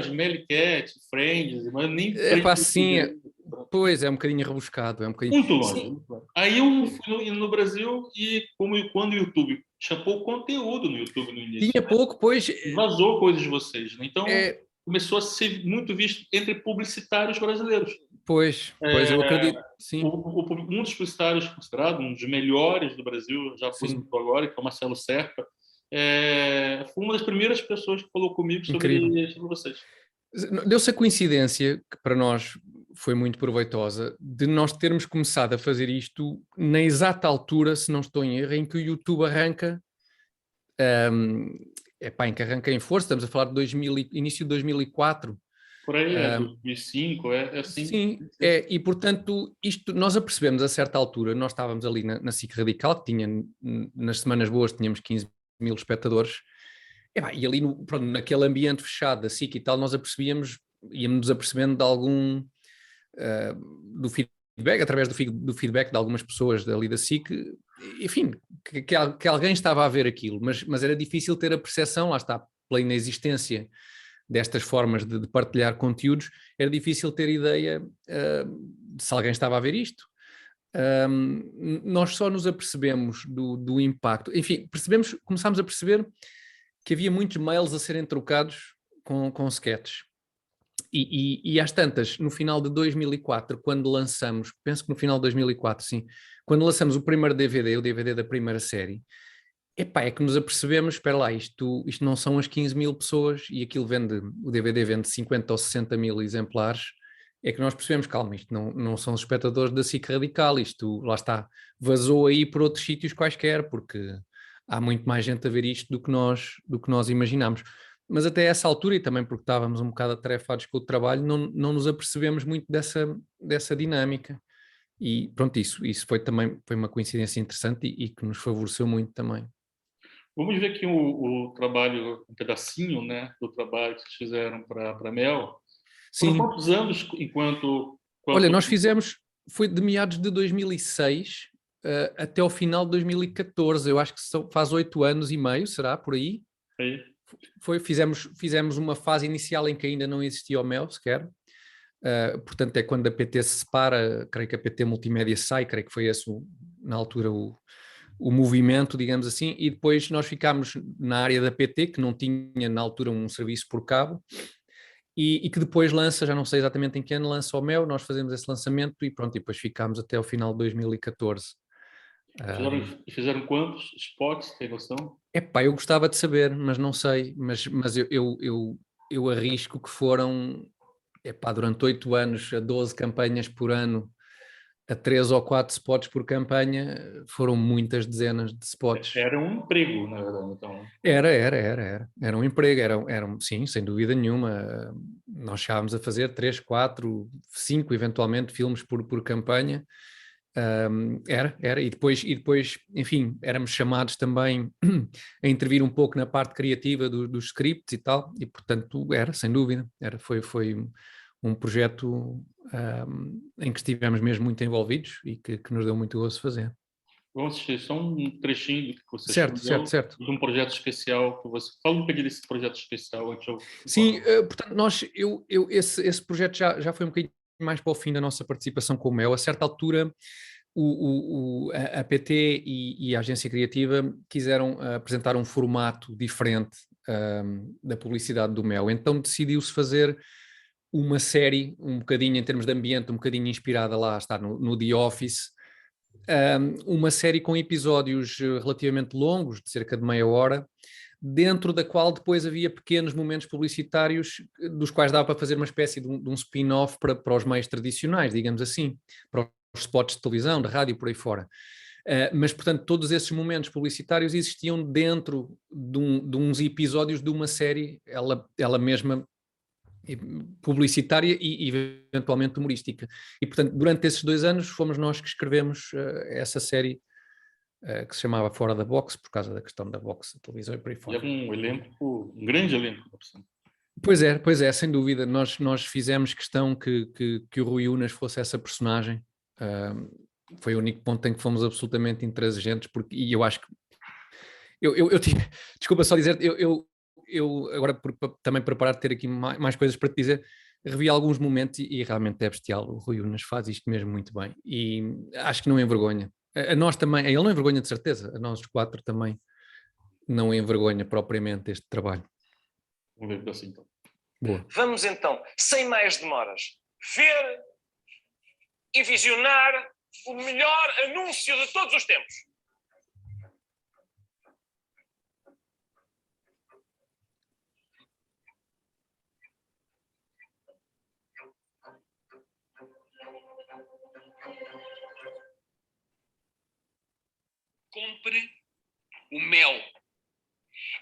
Smelly Cat, Friends, mas nem é pá, Friends. sim, pois é um bocadinho rebuscado, é um bocadinho. Muito longe. Sim, Muito longe. Aí eu fui no Brasil e quando o YouTube tinha pouco conteúdo no YouTube no início, tinha pouco, pois. vazou coisas de vocês, né? Então É, começou a ser muito visto entre publicitários brasileiros. pois, eu acredito, sim, Um dos publicitários considerado um dos melhores do Brasil, já sim, aposentou agora, que é o Marcelo Serpa, foi uma das primeiras pessoas que falou comigo incrível. sobre vocês. Deu-se a coincidência, que para nós foi muito proveitosa, de nós termos começado a fazer isto na exata altura, se não estou em erro, em que o YouTube arranca. Em que arranca em força, estamos a falar de início de 2004. Por aí, 2005, é assim. Sim, e portanto, isto nós apercebemos a certa altura, nós estávamos ali na SIC Radical, que tinha, nas semanas boas, tínhamos 15 mil espectadores, e ali pronto, naquele ambiente fechado da SIC e tal, nós íamos apercebendo de algum do feedback, através do feedback de algumas pessoas dali da SIC, enfim, que alguém estava a ver aquilo, mas era difícil ter a percepção, lá está, pela inexistência destas formas de partilhar conteúdos, era difícil ter ideia de se alguém estava a ver isto. Nós só nos apercebemos do impacto, enfim, começámos a perceber que havia muitos mails a serem trocados com sketches. E às tantas, no final de 2004, quando lançamos, penso que no final de 2004, sim, quando lançamos o primeiro DVD, o DVD da primeira série, é que nos apercebemos, espera lá, isto não são as 15 mil pessoas e aquilo o DVD vende 50 ou 60 mil exemplares, é que nós percebemos, calma, isto não são os espectadores da SIC Radical, isto, lá está, vazou aí por outros sítios quaisquer, porque há muito mais gente a ver isto do que nós imaginámos. Mas até essa altura, e também porque estávamos um bocado atarefados com o trabalho, não nos apercebemos muito dessa dinâmica. E pronto, isso foi uma coincidência interessante e que nos favoreceu muito também. Vamos ver aqui o trabalho, um pedacinho, né, do trabalho que vocês fizeram para a Mel. Foram Sim, quantos anos olha, nós fizemos, foi de meados de 2006 até ao final de 2014, eu acho que faz 8 anos e meio, será, por aí? Aí? Fizemos uma fase inicial em que ainda não existia o Mel sequer, portanto é quando a PT se separa, creio que a PT Multimédia sai, creio que foi esse na altura o movimento, digamos assim, e depois nós ficámos na área da PT, que não tinha na altura um serviço por cabo, e que depois lança, já não sei exatamente em que ano, lança o Mel, nós fazemos esse lançamento e pronto, e depois ficámos até ao final de 2014. Fizeram quantos spots, tem noção? Epá, eu gostava de saber, mas não sei, mas eu arrisco que foram, epá, durante 8 anos, a 12 campanhas por ano, a 3 ou 4 spots por campanha, foram muitas dezenas de spots. Era um emprego, na verdade, então. Era um emprego, sim, sem dúvida nenhuma. Nós chegávamos a fazer 3, 4, 5, eventualmente, filmes por campanha. E depois, enfim, éramos chamados também a intervir um pouco na parte criativa dos scripts e tal, e portanto sem dúvida, foi um projeto em que estivemos mesmo muito envolvidos e que nos deu muito gosto fazer. Vamos assistir só um trechinho do que você Certo. de um projeto especial que você... Fala um pouquinho desse projeto especial antes eu... Sim, portanto, esse projeto já foi um bocadinho mais para o fim da nossa participação com o Mel. A certa altura, a PT e a agência criativa quiseram apresentar um formato diferente da publicidade do Mel. Então decidiu-se fazer uma série, um bocadinho em termos de ambiente, um bocadinho inspirada lá, está no The Office, uma série com episódios relativamente longos, de cerca de meia hora, dentro da qual depois havia pequenos momentos publicitários dos quais dava para fazer uma espécie de um spin-off para os meios tradicionais, digamos assim, para os spots de televisão, de rádio, por aí fora. Mas, portanto, todos esses momentos publicitários existiam dentro de uns episódios de uma série, ela mesma publicitária e eventualmente humorística. E, portanto, durante esses 2 anos fomos nós que escrevemos essa série que se chamava Fora da Box, por causa da questão da box, da televisão e por aí fora. E é um elenco, um grande elenco. Pois é, sem dúvida. Nós fizemos questão que o Rui Unas fosse essa personagem. Foi o único ponto em que fomos absolutamente intransigentes, e eu acho que eu tive, desculpa só dizer, eu agora também preparado ter aqui mais coisas para te dizer, revi alguns momentos e realmente é bestial. O Rui Unas faz isto mesmo muito bem e acho que não envergonha. A nós também, a ele não envergonha de certeza, a nós 4 também não envergonha propriamente este trabalho. Vamos ver assim então. Boa. Vamos então, sem mais demoras, ver e visionar o melhor anúncio de todos os tempos. Compre o Mel.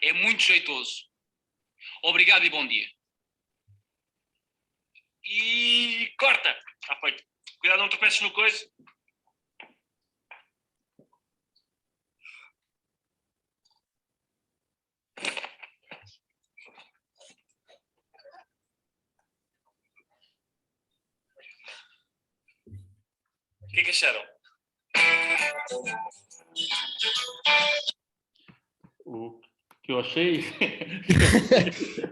É muito jeitoso. Obrigado e bom dia. E corta. Está feito. Cuidado, não tropeces no coisa. O que é que acharam? O que eu achei...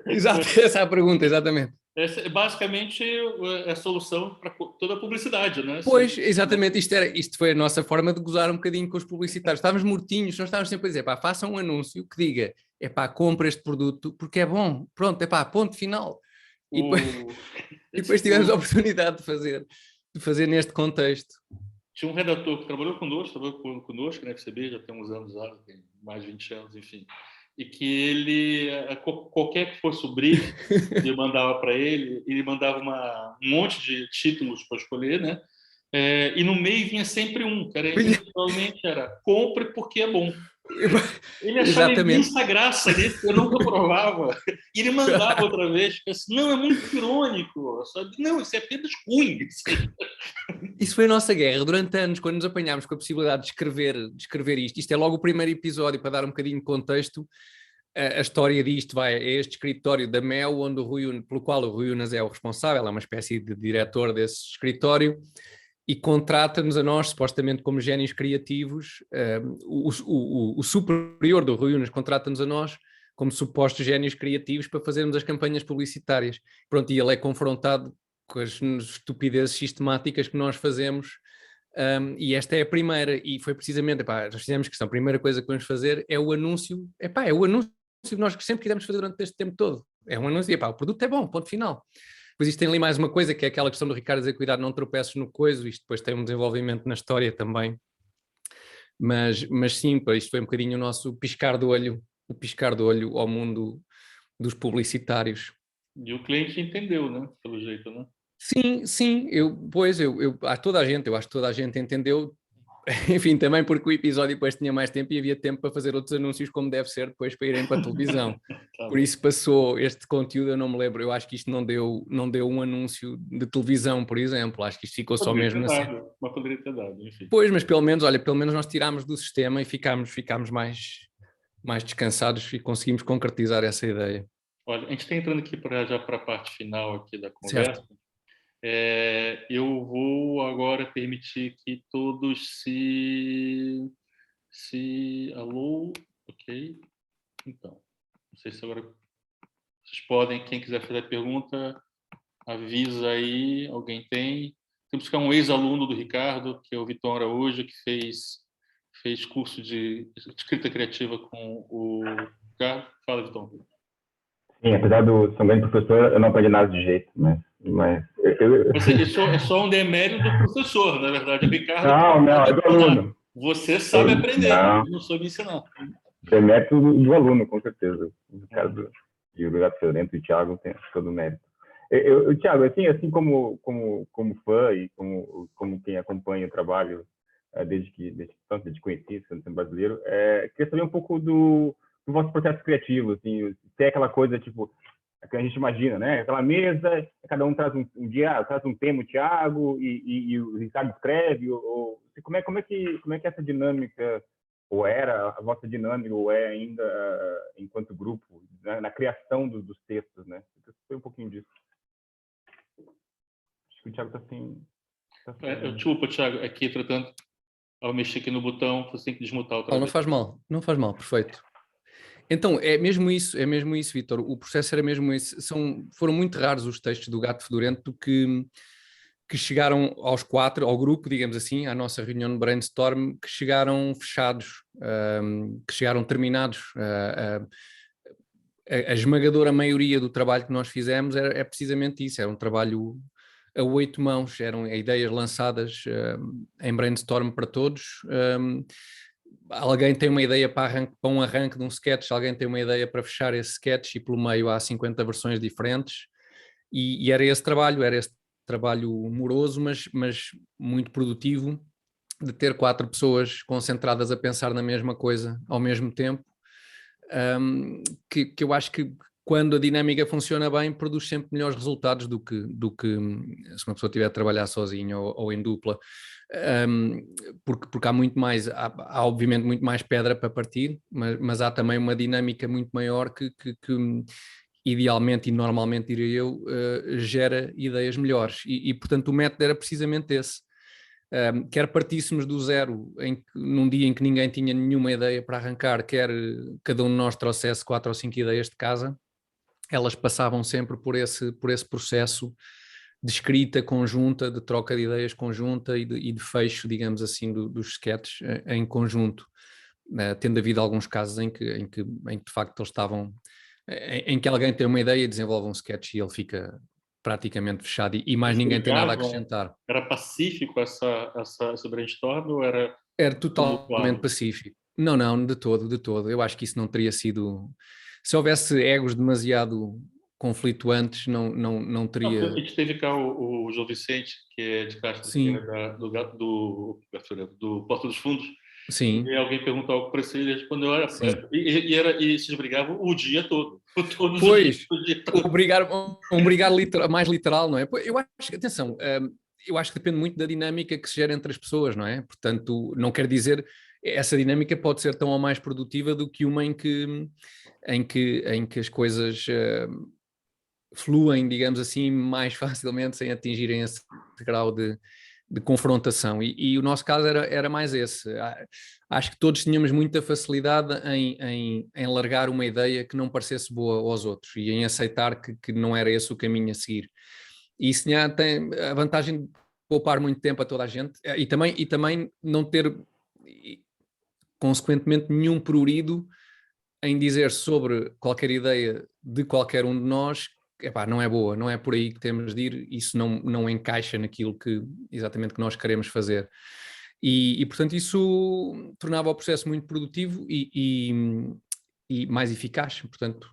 Exato, essa é a pergunta, exatamente. Essa é basicamente a solução para toda a publicidade, né? Pois, exatamente, isto foi a nossa forma de gozar um bocadinho com os publicitários. Estávamos mortinhos, nós estávamos sempre a dizer, pá, façam um anúncio que diga, é pá, compra este produto porque é bom, pronto, é pá, ponto final. E depois tivemos a oportunidade de fazer neste contexto. Tinha um redator que trabalhou conosco na FCB, já tem uns anos, já tem mais de 20 anos, enfim. E que ele, qualquer que fosse o brief, eu mandava para ele mandava um monte de títulos para escolher, né? E no meio vinha sempre um, que era, eventualmente era compre porque é bom. Ele achava Exatamente. imensa graça nisso, eu nunca provava. E ele mandava outra vez, assim, não, é muito irônico. Não, isso é apenas ruim. Isso foi a nossa guerra durante anos, quando nos apanhámos com a possibilidade de escrever isto. Isto é logo o primeiro episódio, para dar um bocadinho de contexto. A história disto vai a este escritório da Mel, onde pelo qual o Rui Unas é o responsável, é uma espécie de diretor desse escritório, e contrata-nos a nós, supostamente como génios criativos. O superior do Rui Unas contrata-nos a nós como supostos génios criativos para fazermos as campanhas publicitárias. Pronto, e ele é confrontado com as estupidezes sistemáticas que nós fazemos. E esta é a primeira, e foi precisamente, nós fizemos questão, a primeira coisa que vamos fazer é o anúncio, é o anúncio que nós sempre quisemos fazer durante este tempo todo. É um anúncio, o produto é bom, ponto final. Depois isto tem ali mais uma coisa, que é aquela questão do Ricardo dizer, cuidado, não tropeços no coiso, isto depois tem um desenvolvimento na história também. Mas sim, isto foi um bocadinho o nosso piscar de olho, ao mundo dos publicitários. E o cliente entendeu, né? Pelo jeito, né? Sim, acho que toda a gente entendeu, enfim, também porque o episódio depois tinha mais tempo e havia tempo para fazer outros anúncios como deve ser depois para irem para a televisão. Tá Por isso passou este conteúdo, eu não me lembro, eu acho que isto não deu um anúncio de televisão, por exemplo, acho que isto ficou só mesmo assim. Mas poderia ter dado, enfim. Pois, mas pelo menos nós tirámos do sistema e ficámos mais descansados e conseguimos concretizar essa ideia. Olha, a gente está entrando aqui já para a parte final aqui da conversa. Certo. Eu vou agora permitir que todos Alô? Ok. Então, não sei se agora vocês podem, quem quiser fazer pergunta, avisa aí, alguém tem. Temos que um ex-aluno do Ricardo, que é o Vitor Araújo, que fez curso de escrita criativa com o Ricardo. Fala, Vitor. Sim, apesar de ser um grande professor, eu não aprendi nada de jeito, mas é só um demérito do professor, na verdade. O Ricardo não, é do aluno. Você sabe aprender, eu não soube ensinar. Demérito do aluno, com certeza. O Ricardo e o Gato Fiorento e o Thiago tem todo o mérito. Thiago, assim como fã e como quem acompanha o trabalho desde que conheci, sendo brasileiro, queria saber um pouco do vosso processo criativo, assim, tem aquela coisa, tipo, que a gente imagina, né? Aquela mesa, cada um traz traz um tema, o Thiago, e o Ricardo escreve, como é que essa dinâmica, ou era a vossa dinâmica, ou é ainda enquanto grupo, na criação dos textos, né? Foi um pouquinho disso. Acho que o Thiago está assim... Desculpa, Thiago, aqui, tratando, ao mexer aqui no botão, você tem que desmutar outra vez. Não faz mal, perfeito. Então, é mesmo isso, Vítor, o processo era mesmo esse. Foram muito raros os textos do Gato Fedorento que chegaram aos quatro, ao grupo, digamos assim, à nossa reunião de brainstorm, que chegaram fechados, que chegaram terminados. A esmagadora maioria do trabalho que nós fizemos é precisamente isso, era um trabalho a 8 mãos, eram ideias lançadas em brainstorm para todos. Alguém tem uma ideia para um arranque de um sketch, alguém tem uma ideia para fechar esse sketch e pelo meio há 50 versões diferentes e era esse trabalho moroso, mas muito produtivo, de ter 4 pessoas concentradas a pensar na mesma coisa ao mesmo tempo, que eu acho que quando a dinâmica funciona bem, produz sempre melhores resultados do que se uma pessoa estiver a trabalhar sozinha ou em dupla. Porque há muito mais, há obviamente muito mais pedra para partir, mas há também uma dinâmica muito maior que idealmente e normalmente, diria eu, gera ideias melhores. E portanto o método era precisamente esse. Quer partíssemos do zero, num dia em que ninguém tinha nenhuma ideia para arrancar, quer cada um de nós trouxesse 4 ou 5 ideias de casa, elas passavam sempre por esse processo de escrita conjunta, de troca de ideias conjunta e de fecho, digamos assim, dos sketches em conjunto, tendo havido alguns casos em que de facto eles estavam, em que alguém tem uma ideia e desenvolve um sketch e ele fica praticamente fechado e mais ninguém tem nada a acrescentar. Era pacífico esse brainstorm ou era... Era totalmente pacífico. Não, de todo. Eu acho que isso não teria sido... Se houvesse egos demasiado conflituantes, não teria... A gente teve cá o João Vicente, que é de Castro, do Porto dos Fundos, Sim. E alguém perguntou algo para ele, ele respondeu, Sim. e se brigavam o dia todo. Todos Pois, o dia todo. um brigar mais literal, não é? Eu acho que, atenção, eu acho que depende muito da dinâmica que se gera entre as pessoas, não é? Portanto, não quer dizer, essa dinâmica pode ser tão ou mais produtiva do que uma em que as coisas fluem, digamos assim, mais facilmente sem atingirem esse grau de confrontação, e o nosso caso era mais esse. Acho que todos tínhamos muita facilidade em largar uma ideia que não parecesse boa aos outros e em aceitar que não era esse o caminho a seguir. E isso tem a vantagem de poupar muito tempo a toda a gente e também não ter, consequentemente, nenhum prurido em dizer sobre qualquer ideia de qualquer um de nós, epá, não é boa, não é por aí que temos de ir, isso não encaixa naquilo exatamente que nós queremos fazer. E portanto, isso tornava o processo muito produtivo e mais eficaz, portanto,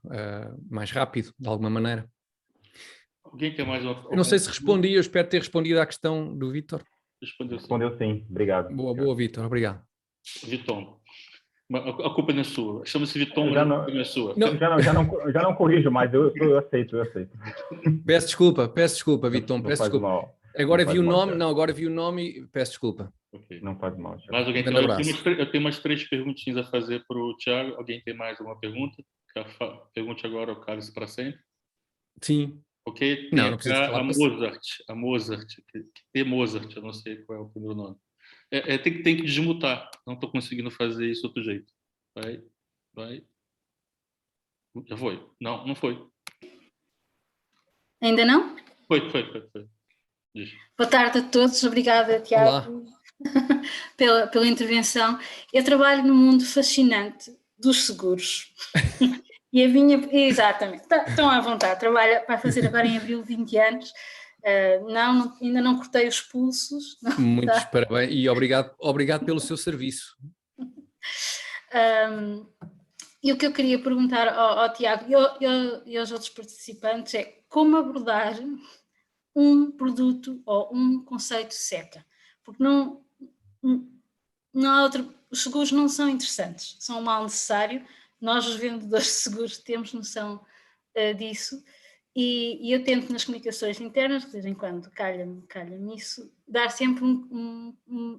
mais rápido, de alguma maneira. Alguém quer mais uma? Eu não sei se respondi, eu espero ter respondido à questão do Vítor. Respondeu sim, obrigado. Boa, Vítor, obrigado. Viton, a culpa não é sua. Chama-se Viton, mas a culpa não é sua. Já não corrijo mais, eu aceito. Peço desculpa, Viton, peço desculpa. Mal. Agora vi o nome e peço desculpa. Okay. Não faz mal. Mas alguém tem, eu tenho umas 3 perguntinhas a fazer para o Thiago. Alguém tem mais alguma pergunta? Pergunte agora ao Carlos para sempre. Sim. Ok? Não precisa falar. A Mozart, que Mozart, eu não sei qual é o primeiro nome. Tem que desmutar. Não estou conseguindo fazer isso de outro jeito. Vai. Já foi? Não foi. Ainda não? Foi. Diz. Boa tarde a todos. Obrigada, Tiago, pela intervenção. Eu trabalho num mundo fascinante dos seguros. E a minha... Exatamente. Estão à vontade. Vai fazer agora em abril 20 anos. Ainda não cortei os pulsos. Muitos parabéns e obrigado pelo seu serviço. E o que eu queria perguntar ao Tiago e aos outros participantes é como abordar um produto ou um conceito seca, porque não há outro. Os seguros não são interessantes, são um mal necessário. Nós, os vendedores de seguros, temos noção disso. E eu tento nas comunicações internas, de vez em quando calha-me isso, dar sempre um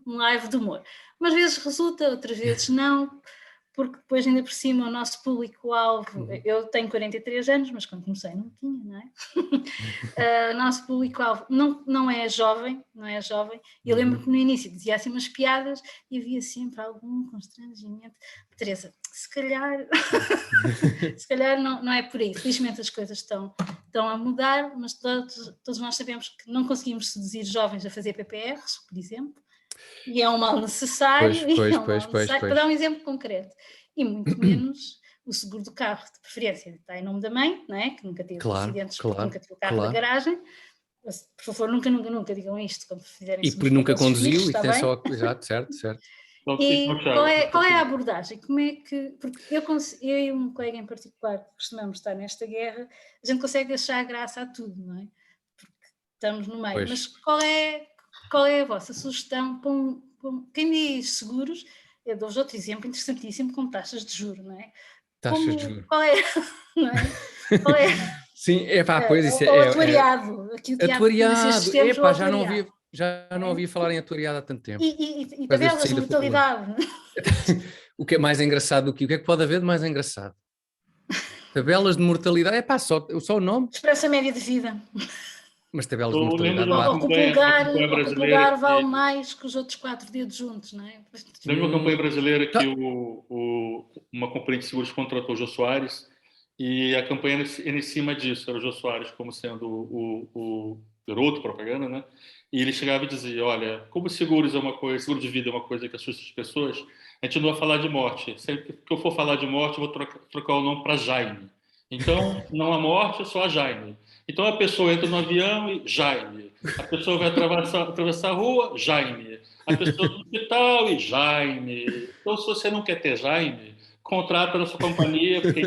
live de humor. Umas vezes resulta, outras vezes não, porque depois ainda por cima o nosso público-alvo, eu tenho 43 anos, mas quando comecei não tinha, não é? O nosso público-alvo não é jovem, e eu lembro que no início dizia assim umas piadas e havia sempre algum constrangimento. Teresa, se calhar não é por aí. Felizmente as coisas estão a mudar, mas todos nós sabemos que não conseguimos seduzir jovens a fazer PPRs, por exemplo, e é um mal necessário, para dar um exemplo concreto, e muito menos o seguro do carro, de preferência está em nome da mãe, não é? Que nunca teve acidentes, nunca teve o carro na garagem. Por favor, nunca digam isto quando fizerem isso. E porque nunca conduziu e tem só... Exato, certo. E qual é a abordagem? Como é que... Porque eu e um colega em particular que costumamos estar nesta guerra, a gente consegue achar graça a tudo, não é? Porque estamos no meio. Pois. Mas qual é a vossa sugestão? Quem diz seguros, eu dou-vos outro exemplo interessantíssimo com taxas de juros, não é? Taxas de juros. Qual é? Não é? Qual é? Sim, pois isso é. O atuariado. Atuariado. Já não ouvi falar em atuariado há tanto tempo. E tabelas de mortalidade. O que é mais engraçado do que? O que é que pode haver de mais engraçado? Tabelas de mortalidade, só o nome. Esperança média de vida. Mas tabelas de mortalidade... O pulgar vale mais que os outros 4 dedos juntos, não é? Lembra uma campanha brasileira que uma companhia de seguros contratou o Jô Soares e a campanha era em cima disso, era o Jô Soares como sendo o garoto propaganda, né? E ele chegava e dizia, olha, como seguro de vida é uma coisa que assusta as pessoas, a gente não vai falar de morte. Sempre que eu for falar de morte, eu vou trocar o nome para Jaime. Então, não há morte, é só a Jaime. Então, a pessoa entra no avião e Jaime. A pessoa vai atravessar a rua, Jaime. A pessoa no hospital e Jaime. Então, se você não quer ter Jaime, contrata na sua companhia, porque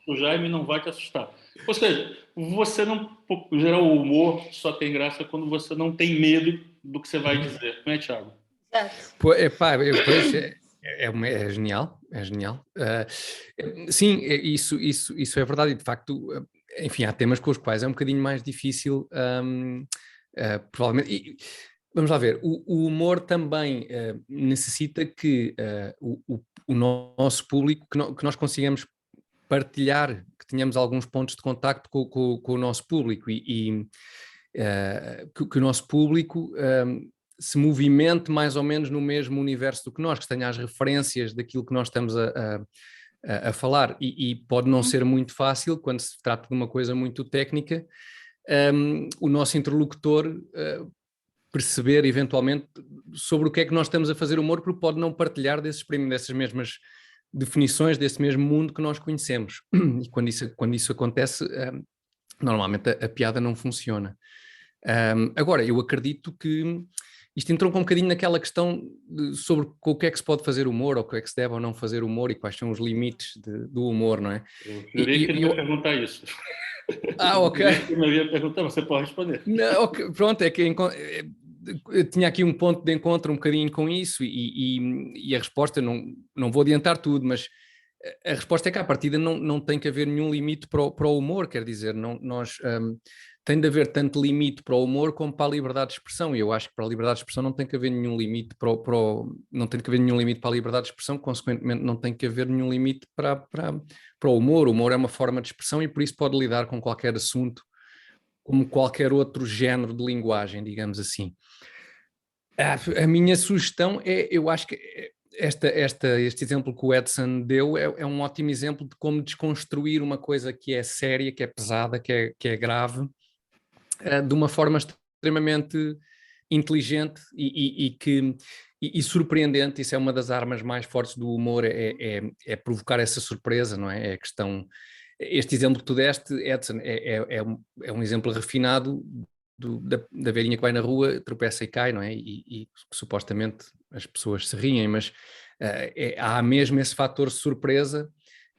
o Jaime não vai te assustar. Ou seja, você não... Em geral, o humor só tem graça quando você não tem medo do que você vai dizer. Não é, Thiago? É genial, é genial. Sim, isso é verdade, e de facto, enfim, há temas com os quais é um bocadinho mais difícil, provavelmente. Vamos lá ver, o humor também necessita que o nosso público, que nós consigamos partilhar, que tenhamos alguns pontos de contacto com o nosso público e que o nosso público se movimente mais ou menos no mesmo universo do que nós, que tenha as referências daquilo que nós estamos a falar, e pode não ser muito fácil quando se trata de uma coisa muito técnica, o nosso interlocutor perceber eventualmente sobre o que é que nós estamos a fazer humor, porque pode não partilhar dessas mesmas definições, desse mesmo mundo que nós conhecemos, e quando isso acontece, normalmente a piada não funciona. Agora, eu acredito que isto entrou um bocadinho naquela questão sobre com o que é que se pode fazer humor, ou o que é que se deve ou não fazer humor, e quais são os limites do humor, não é? Eu jurei que ele ia perguntar isso. Ok. Eu não ia perguntar, você pode responder. Não, okay, pronto, é que eu tinha aqui um ponto de encontro um bocadinho com isso, e a resposta, não vou adiantar tudo, mas a resposta é que à partida não tem que haver nenhum limite para o humor, quer dizer, tem de haver tanto limite para o humor como para a liberdade de expressão, e eu acho que para a liberdade de expressão não tem que haver nenhum limite não tem que haver nenhum limite para a liberdade de expressão, consequentemente não tem que haver nenhum limite para o humor. O humor é uma forma de expressão e por isso pode lidar com qualquer assunto, como qualquer outro género de linguagem, digamos assim. A minha sugestão eu acho que este exemplo que o Edson deu é um ótimo exemplo de como desconstruir uma coisa que é séria, que é pesada, que é grave, de uma forma extremamente inteligente e surpreendente. Isso é uma das armas mais fortes do humor, é provocar essa surpresa, não é? É a questão. Este exemplo que tu deste, Edson, é um exemplo refinado da velhinha que vai na rua, tropeça e cai, não é? E supostamente as pessoas se riem, mas há mesmo esse fator surpresa,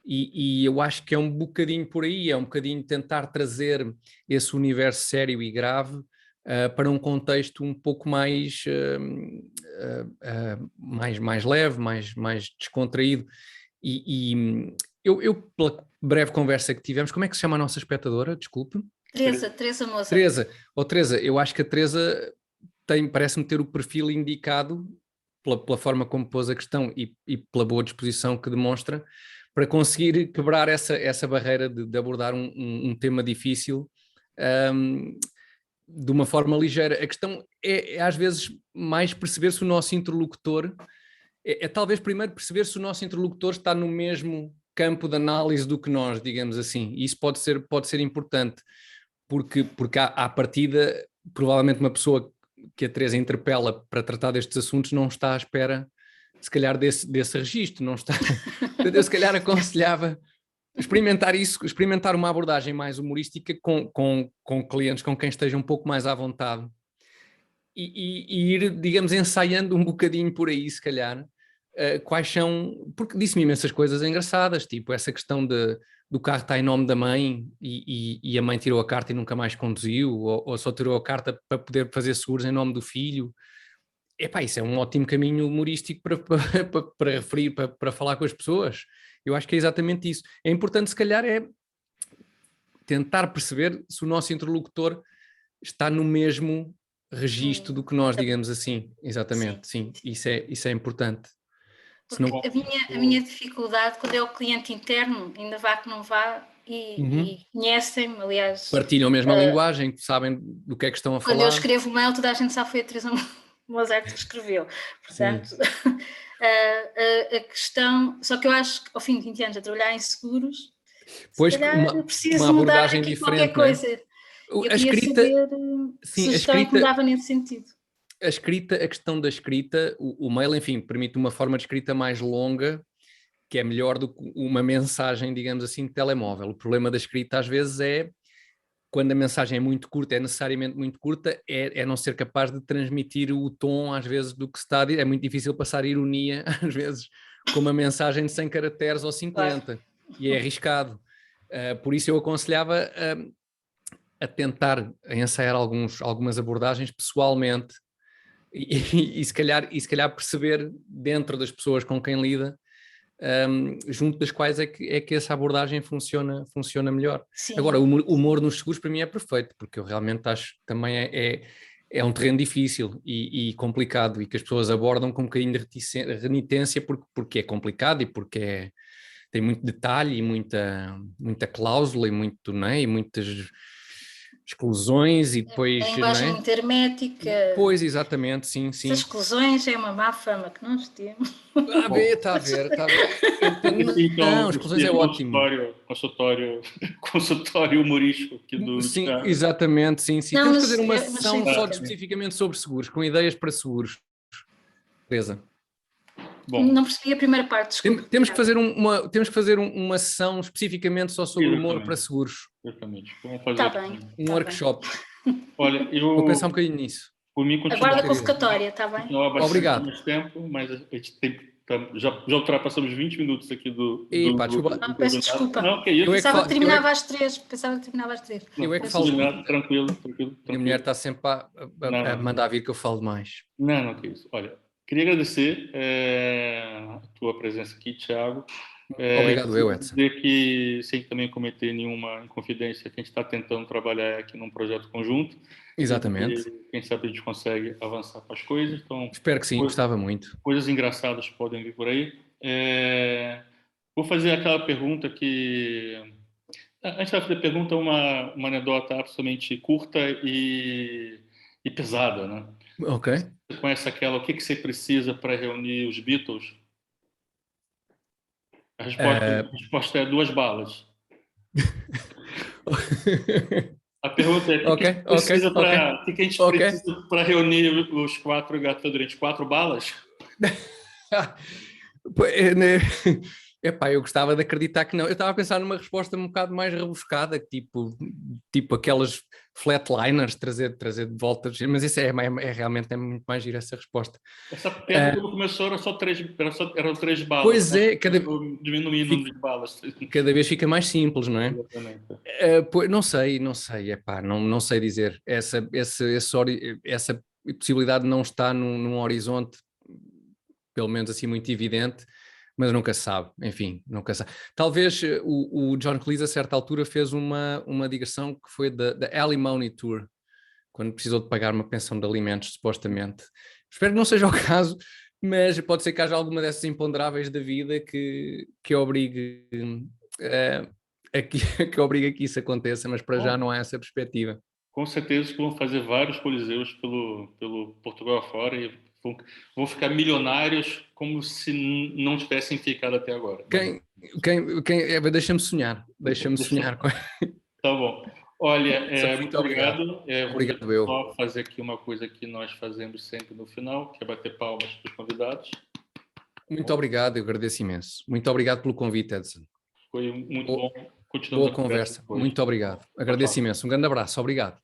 e eu acho que é um bocadinho por aí, é um bocadinho tentar trazer esse universo sério e grave para um contexto um pouco mais leve, mais descontraído. E eu, pela breve conversa que tivemos, como é que se chama a nossa espectadora? Desculpe. Teresa Moça. Teresa, eu acho que a Teresa parece-me ter o perfil indicado pela forma como pôs a questão e pela boa disposição que demonstra para conseguir quebrar essa barreira de abordar um tema difícil de uma forma ligeira. A questão é às vezes mais perceber se o nosso interlocutor talvez primeiro perceber se o nosso interlocutor está no mesmo campo de análise do que nós, digamos assim. Isso pode ser importante, porque à partida, provavelmente uma pessoa que a Teresa interpela para tratar destes assuntos não está à espera, se calhar, desse registro, não está. Eu se calhar aconselhava experimentar isso, experimentar uma abordagem mais humorística com clientes com quem esteja um pouco mais à vontade e ir, digamos, ensaiando um bocadinho por aí, se calhar, quais são, porque disse-me imensas coisas engraçadas, tipo essa questão do carro está em nome da mãe e a mãe tirou a carta e nunca mais conduziu, ou só tirou a carta para poder fazer seguros em nome do filho. Epá, isso é um ótimo caminho humorístico para referir, para falar com as pessoas. Eu acho que é exatamente isso. É importante, se calhar, tentar perceber se o nosso interlocutor está no mesmo registro do que nós, digamos assim. Exatamente, sim. Isso é importante. Porque senão... a minha dificuldade, quando é o cliente interno, ainda vá que não vá, e conhecem-me, aliás... Partilham a mesma linguagem, sabem do que é que estão a falar. Quando eu escrevo o mail, toda a gente sabe foi a Teresa Mozart que escreveu. Portanto, a questão... Só que eu acho que ao fim de 20 anos a trabalhar em seguros, pois, preciso mudar aqui diferente, qualquer coisa. É? Eu queria saber sugestão que me dava nesse sentido. A questão da escrita, o mail, enfim, permite uma forma de escrita mais longa, que é melhor do que uma mensagem, digamos assim, de telemóvel. O problema da escrita às vezes é, quando a mensagem é muito curta, é necessariamente muito curta, é não ser capaz de transmitir o tom, às vezes, do que se está a dizer. É muito difícil passar ironia, às vezes, com uma mensagem de 100 caracteres ou 50, claro. E é arriscado. Por isso eu aconselhava a tentar ensaiar algumas abordagens pessoalmente, e se calhar perceber dentro das pessoas com quem lida, junto das quais é que essa abordagem funciona melhor. Sim. Agora, o humor nos seguros para mim é perfeito, porque eu realmente acho que também é um terreno difícil e complicado, e que as pessoas abordam com um bocadinho de renitência porque é complicado e porque tem muito detalhe e muita cláusula e muito, não é? E muitas exclusões e depois... A linguagem não é? muito hermética. Pois, exatamente, sim. As exclusões é uma má fama que nós temos. Está a ver. Não, exclusões é ótimo. Consultório humorístico aqui do Sim, Thiago. exatamente, sim. Não, Temos que mas fazer uma é- sessão mas só sim. especificamente sobre seguros, com ideias para seguros. Beleza. Bom, Não percebi a primeira parte, desculpa. Temos que fazer uma sessão especificamente só sobre humor Exatamente. para seguros. exatamente. Vamos fazer Tá aqui. bem. Um workship. Olha, Vou pensar um bocadinho nisso. por mim, Aguarda a Continua. convocatória, está bem? Não há bastante Obrigado. mais tempo, mas a gente já ultrapassamos 20 minutos aqui do desculpa. Ah, peço desculpa. Não, que isso. Eu é que Pensava falo- que terminava às 3. Pensava que terminava às 3. Não, eu é que não, falo. não, Tranquilo. Minha mulher está sempre a Não. mandar vir que eu falo demais. Não, que isso. Olha, queria agradecer a tua presença aqui, Thiago. Obrigado, Edson. Dizer que, sem também cometer nenhuma inconfidência, que a gente está tentando trabalhar aqui num projeto conjunto. Exatamente. E, quem sabe a gente consegue avançar com as coisas. Então, Espero que sim, gostava muito. coisas engraçadas podem vir por aí. Vou fazer aquela pergunta que... Antes de fazer a pergunta, uma anedota absolutamente curta e pesada, né? Ok. Você conhece aquela, o que você precisa para reunir os Beatles? A resposta é 2 balas. A pergunta é, o que a gente precisa para reunir os 4 gatos 4 balas? Epá, eu gostava de acreditar que não. Eu estava a pensar numa resposta um bocado mais rebuscada, tipo aquelas flatliners, trazer de volta, mas isso realmente muito mais gira essa resposta. Essa pergunta quando começou eram 3 balas. Pois é, diminuindo o número de balas. Cada vez fica mais simples, não é? Exatamente. Não sei, epá, não sei dizer. Essa possibilidade não está num horizonte, pelo menos assim muito evidente, mas nunca se sabe, enfim, nunca se sabe. Talvez o John Cleese a certa altura fez uma digressão que foi da Alimony Tour, quando precisou de pagar uma pensão de alimentos, supostamente. Espero que não seja o caso, mas pode ser que haja alguma dessas imponderáveis da vida que obrigue que obriga que isso aconteça, mas para já não há essa perspectiva. Com certeza que vão fazer vários coliseus pelo Portugal afora e vão ficar milionários como se não tivessem ficado até agora. Deixa-me sonhar. Tá bom. Olha, muito obrigado. Obrigado vou só fazer aqui uma coisa que nós fazemos sempre no final, que é bater palmas para os convidados. Muito obrigado, eu agradeço imenso. Muito obrigado pelo convite, Edson. Foi muito bom. Boa conversa. Muito obrigado. Agradeço imenso. Um grande abraço. Obrigado.